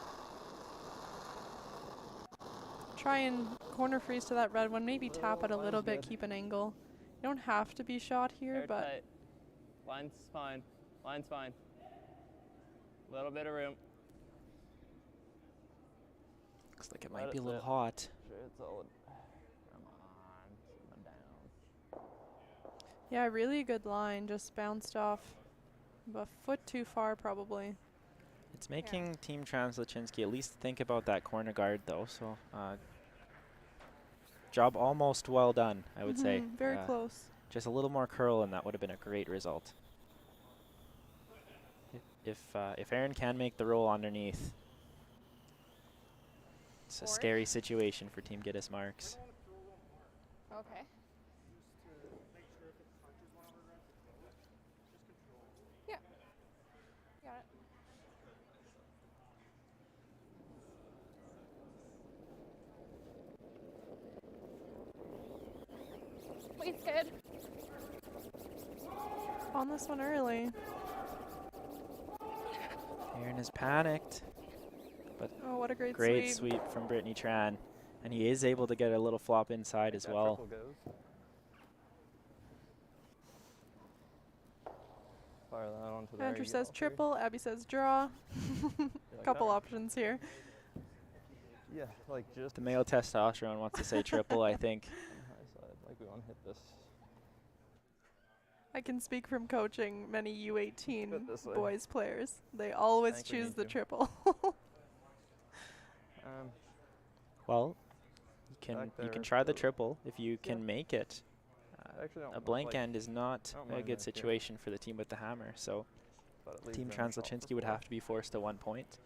Try and corner freeze to that red one. Maybe tap it a little bit, keep an angle. You don't have to be shot here, but Airtight. Line's fine. Line's fine. Little bit of room. Looks like it Let might it be a little sit. hot. Sure, it's solid. Come on. Sit down. yeah, really good line. Just bounced off a foot too far, probably. It's making Team Tran Sluchinski at least think about that corner guard, though. So, job almost well done, I would say. Very close. Just a little more curl, and that would have been a great result. If Aaron can make the roll underneath, it's a Forward. scary situation for Team Gittis Marks. Okay. Yeah. Got it. Weight's good. On this one early. Aaron is panicked. Oh, what a great Great sweep. sweep from Brittany Tran. And he is able to get a little flop inside as well. Fire that onto there. Andrew you get says all three. triple, Abby says draw. You like Couple that? options here. Yeah, like just The male testosterone wants to say triple, I think. on the high side. Like we want to hit this. I can speak from coaching many U18 Put this way. boys players. They always think we choose need the to. triple. Well, you Back can there, try the so- triple if you can make it. Actually, don't A mind, blank like, end is not don't a mind good that here. situation for the team with the hammer, so but it leaves Team them Tran shot for Sluchinski would 4. have to be forced to 1 point.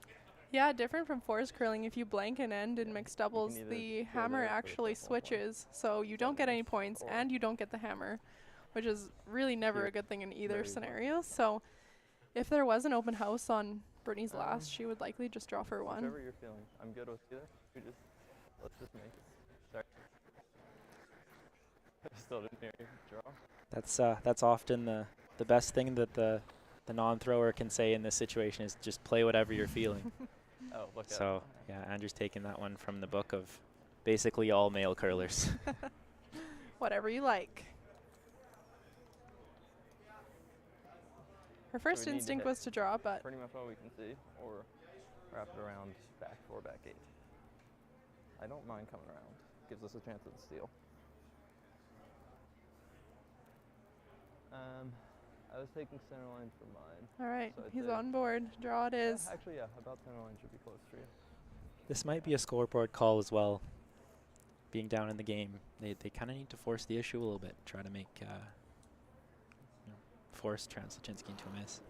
Yeah, different from force curling. If you blank an end in mixed doubles, either the go hammer there for the actually first 1 point. switches, so you don't get any points or and you don't get the hammer, which is really never here. a good thing in either Very scenario. So if there was an open house on Brittany's Um, last, she would likely just draw for one. Whichever you're feeling. I'm good with either. Let's just make it. Sorry. I still didn't hear you. Draw. That's often the best thing that the non-thrower can say in this situation is just play whatever you're feeling. Oh, look at So yeah, Andrew's taking that one from the book of basically all male curlers. Whatever you like. Her first we need to instinct hit was to draw, but pretty much all we can see, or wrap it around back 4, back 8. I don't mind coming around. Gives us a chance at the steal. I was taking center line for mine. all right, So I'd he's say- on board. Draw it is. Actually, yeah, about center line should be close for you. This might be a scoreboard call as well. Being down in the game, they kind of need to force the issue a little bit, try to make force Tran Sluchinski into a miss.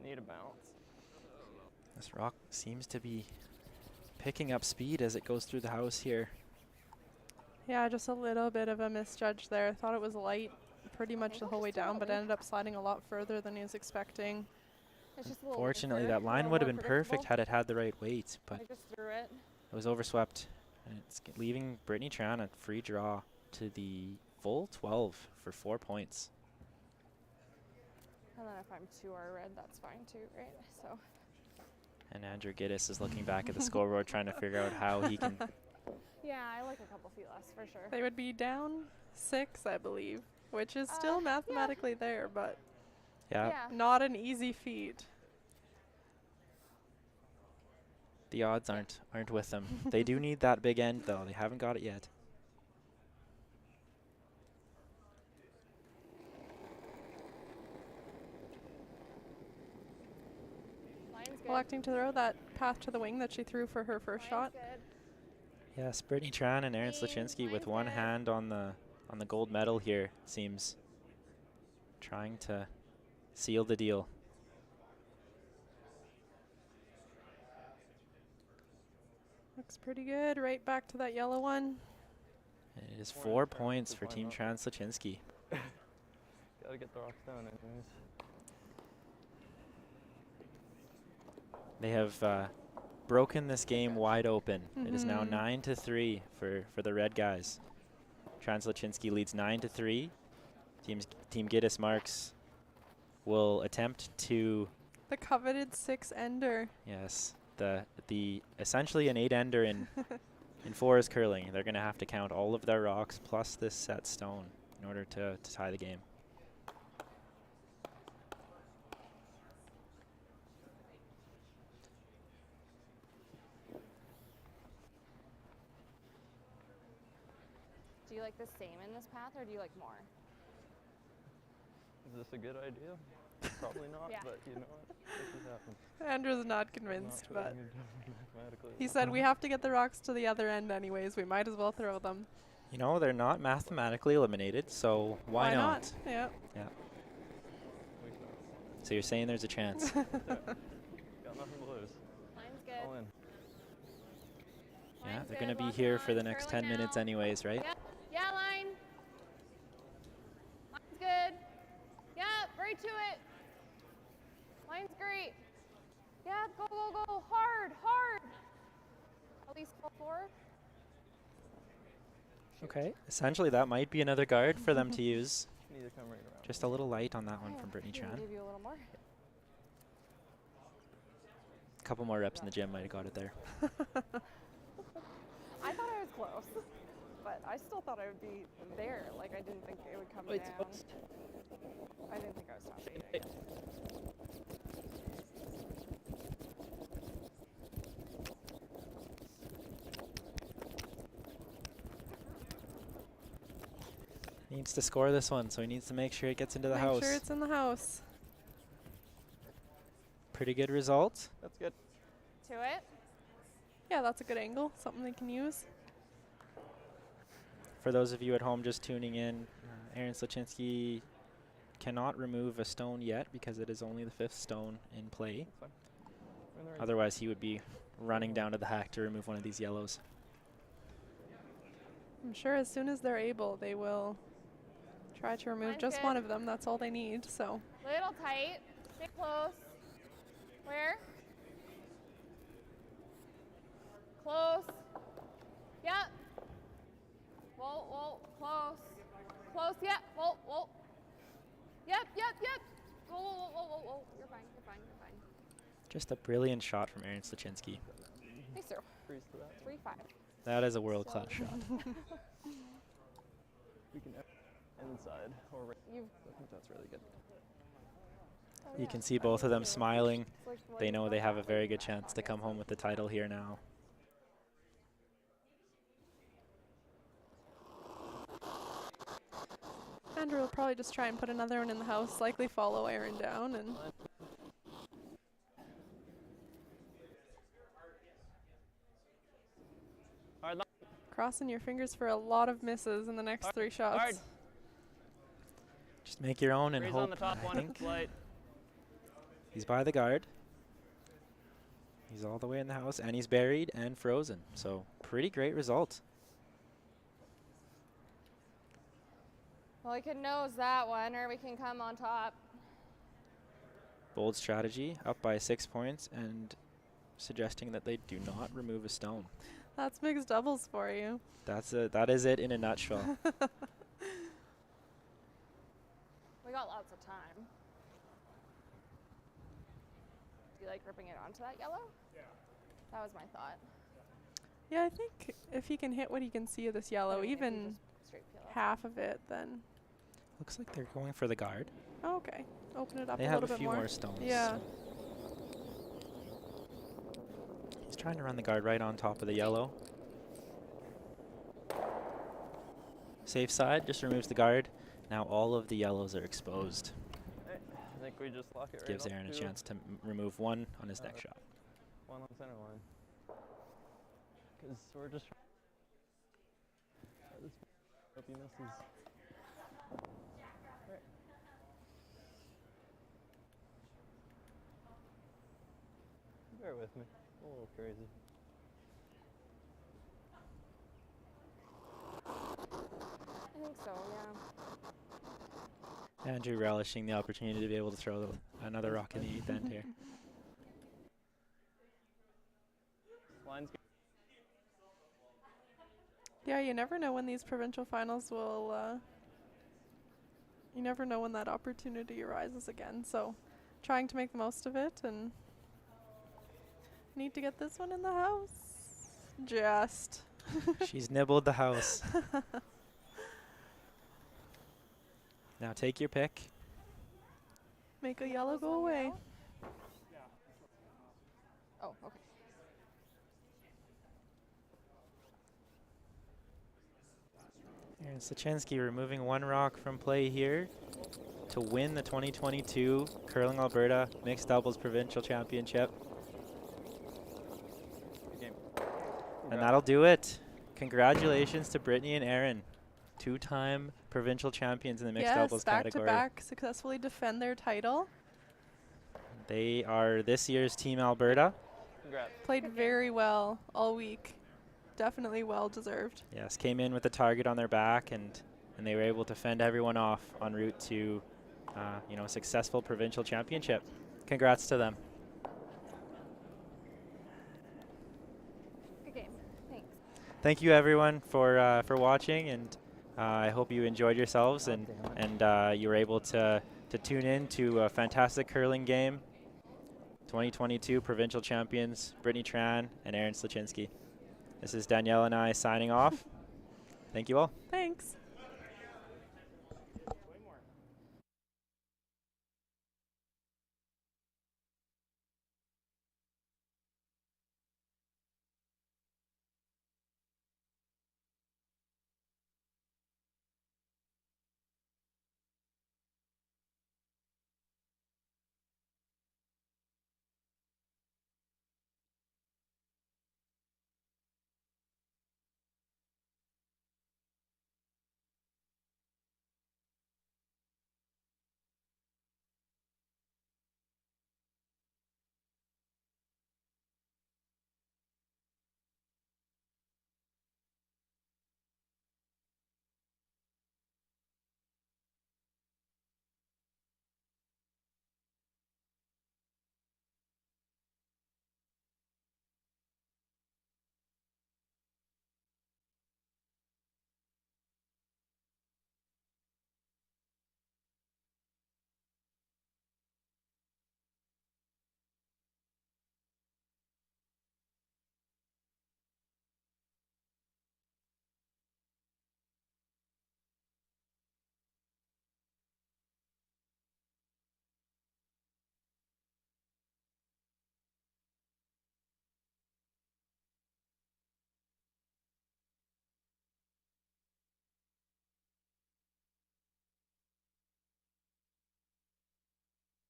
Need a bounce. This rock seems to be picking up speed as it goes through the house here. Yeah, just a little bit of a misjudge there. Thought it was light pretty much the whole way down, but ended up sliding a lot further than he was expecting. It's just a little Fortunately, lighter, that a line little would have more been perfect predictable. had it had the right weight, but I just threw it. it was overswept And it's leaving Brittany Tran a free draw to the full 12 for 4 points. And then if I'm 2R red, that's fine too, right? So. And Andrew Gittis is looking back at the scoreboard trying to figure out how he can. Yeah, I like a couple feet less for sure. They would be down 6, I believe, which is still mathematically there, but Yeah, not an easy feat. the odds aren't with them. They do need that big end though. They haven't got it yet. Line's good. Electing to throw that path to the wing that she threw for her first shot. Line's good. Yes, Brittany Tran and Erin Clean, Sluchinski with line's one good. hand on the gold medal here, seems trying to seal the deal. Looks pretty good. Right back to that yellow one. And it is 4 points for Team Tran Sluchinski. Gotta get the rocks down anyways. They have broken this game wide open. It is now 9-3 for the red guys. Tran Sluchinski leads 9-3. Team Gittis Marks will attempt to, The coveted 6-ender. yes, the essentially an 8-ender in forest curling. They're going to have to count all of their rocks plus this set stone in order to tie the game. Do you like the same in this path or do you like more? Is this a good idea? Probably not, Yeah. but you know what? This happens. Andrew's not convinced, Not but putting it down mathematically. he said we have to get the rocks to the other end anyways. We might as well throw them. You know, they're not mathematically eliminated, so why not? Yeah. Yeah. Makes sense. So you're saying there's a chance. Got nothing to lose. Line's All good. in. Yeah, Line's they're good, going to be walking here for the on, next curling 10 minutes now. anyways, right? Yep. Yeah, line. Line's good. Yep, right to it. Line's great. Yeah, go, go, go. Hard, hard. At least full forward. Okay, essentially that might be another guard for them to use. Need to come right around. Just a little light on that one from Brittany Maybe Tran. give you a little more. A couple more reps in the gym might have got it there. I thought I was close, but I still thought I would be there. Like I didn't think it would come Wait, down. I didn't think I was stopping it. Needs to score this one, so he needs to make sure it gets into the Make house. sure it's in the house. Pretty good result. That's good. To it. Yeah, that's a good angle. Something they can use. For those of you at home just tuning in, Erin Sluchinski cannot remove a stone yet because it is only the 5th stone in play. That's fine. We're in the right Otherwise, he would be running down to the hack to remove one of these yellows. I'm sure as soon as they're able, they will try to remove Line's just good. one of them. That's all they need. So Little tight. Stay close. Where? Close. Yep. Whoa, whoa, close. Close, yep. Whoa, whoa. Yep, yep, yep. Whoa, whoa, whoa, whoa, whoa, whoa. You're fine, you're fine, you're fine. Just a brilliant shot from Erin Sluchinski. Thanks, sir. freeze to that. 3-5. That is a world-class shot. We can inside or right. You've I think that's really good. You can see both of them smiling. it's like what They you know thought they have a that very was good that chance to podcast. come home with the title here now. Andrew will probably just try and put another one in the house, likely follow Aaron down, and Hard line. crossing your fingers for a lot of misses in the next 3 shots. Hard. Just make your own and Freeze on hope. the top I one if think it's light. he's by the guard. He's all the way in the house, and he's buried and frozen. So pretty great result. Well, we can nose that one, or we can come on top. Bold strategy, up by 6 points, and suggesting that they do not remove a stone. That's mixed doubles for you. That is it in a nutshell. We got lots of time. Do you like ripping it onto that yellow? Yeah. That was my thought. Yeah, I think if he can hit what he can see of this yellow, I mean, if you even just straight peel off. half of it, then Looks like they're going for the guard. oh, okay. Open it up They a have little a bit few more stones. Yeah. He's trying to run the guard right on top of the yellow. Safe side, just removes the guard. Now all of the yellows are exposed. I think we just lock it right Gives up Aaron a to chance to remove one on his next shot. one on center line. Because we're just hope he misses. Right. Bear with me. A little crazy. I think so, yeah. Andrew relishing the opportunity to be able to throw another rock in the 8th end here. Line's good. Yeah, you never know when these provincial finals will, you never know when that opportunity arises again. So trying to make the most of it and need to get this one in the house. Just. She's nibbled the house. Now take your pick. Make a yellow go away. Oh, okay. Aaron Sluchinski removing one rock from play here to win the 2022 Curling Alberta Mixed Doubles Provincial Championship. Good game. And that'll do it. Congratulations to Brittany and Aaron, 2-time provincial champions in the mixed doubles category. Yes, back-to-back successfully defend their title. They are this year's Team Alberta. Congrats. Played very well all week. Definitely well deserved. Yes, came in with the target on their back, and they were able to fend everyone off en route to, a successful provincial championship. Congrats to them. Good game. Thanks. Thank you everyone for watching, and I hope you enjoyed yourselves and you were able to tune in to a fantastic curling game. 2022 provincial champions Brittany Tran and Aaron Sluchinski. This is Danielle and I signing off. Thank you all. Thanks.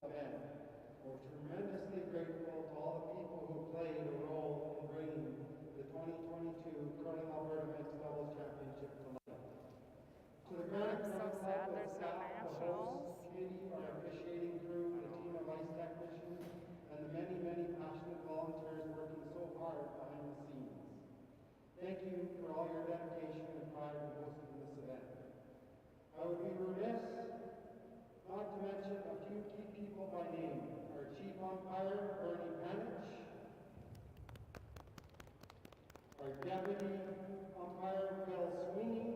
We're tremendously grateful to all the people who played a role in bringing the 2022 Curling Alberta Mixed Doubles Championship to life. To the Granite I'm so Curling Club, sad the there's no staff, the nationals. hosts, committee, our officiating crew, the team of ice technicians, and the many, many passionate volunteers working so hard behind the scenes. Thank you for all your dedication and pride in hosting this event. I would be remiss not to mention a few key people by name. Our chief umpire, Bernie Panich, our Deputy Umpire Bill Sweeney,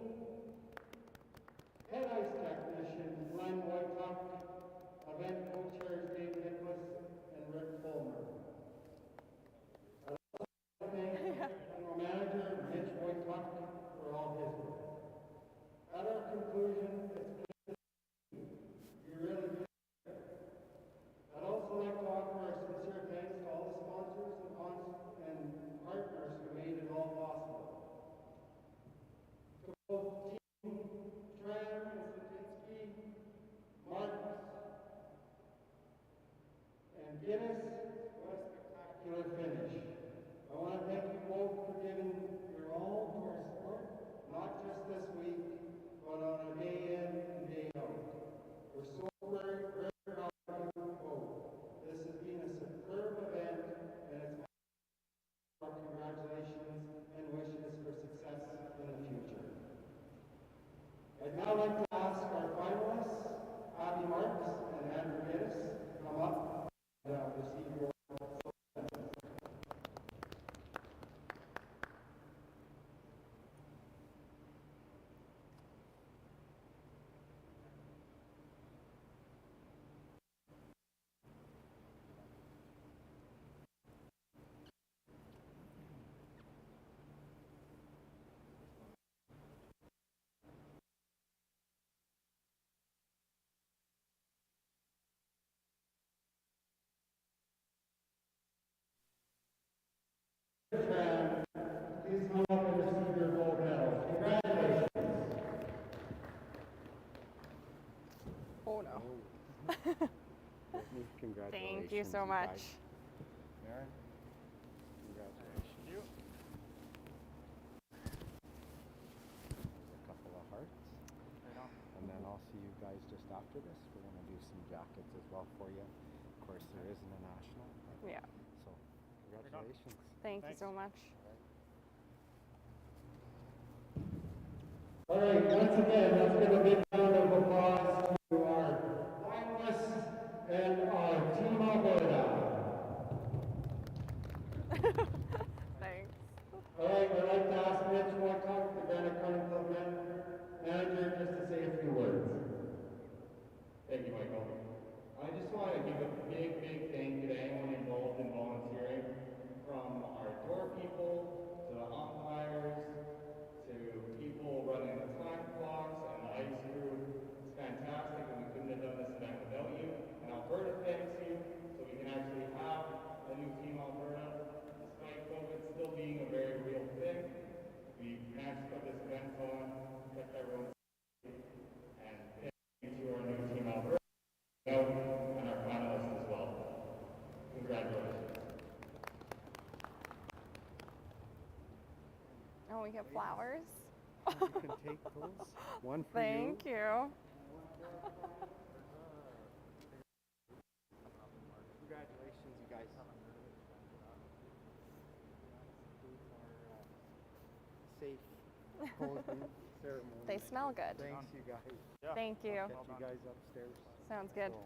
Head Ice Technician Glenn Whitetuck, Event Co-Chairs Dave Nicholas and Rick Fulmer. I'd also like to thank General Manager Mitch Whitetuck for all his work. At our conclusion, it's been you really did. I'd also like to offer our sincere thanks to all the sponsors and partners who made it all possible. To both Team Tran and Sluchinski, Marks, and Gittis, what a spectacular finish. I want to thank you both for giving your all to our sport, not just this week, but on a day in and day out. We're so very, very proud of you both. This has been a superb event, and it's our congratulations and wishes for success in the future. I'd now like to ask our finalists, Abby Marks and Andrew Gittis, to come up and receive your Tran, please come up and receive your gold medal. Congratulations. Oh no. Congratulations. Thank you so guys. much. Aaron, congratulations. You. There's a couple of hearts. And then I'll see you guys just after this. We're going to do some jackets as well for you. Of course, there isn't a national. Yeah. So, congratulations. Thank you so much. All right, once again, let's give a big round of applause to our finalists and our Team Alberta. Thanks. All right, I'd like to ask Mitch Whitetuck, the Granite Club manager, just to say a few words. Thank you, Michael. I just want to give a big, big thank you to anyone involved in volunteering, from our door people, to the umpires, to people running the time clocks and the ice crew. It's fantastic, and we couldn't have done this event without you. And Alberta thanks you, so we can actually have a new Team Alberta, despite COVID still being a very real thing. We managed to put this event on, kept everyone safe, and thank you to our new Team Alberta and our finalists as well. Congratulations. Oh, we get flowers. You can take those. One for Thank you. you. Congratulations, you guys. Safe closing ceremony. They smell good. Thanks, you guys. Yeah. Thank you. Get you guys upstairs. Sounds good. So,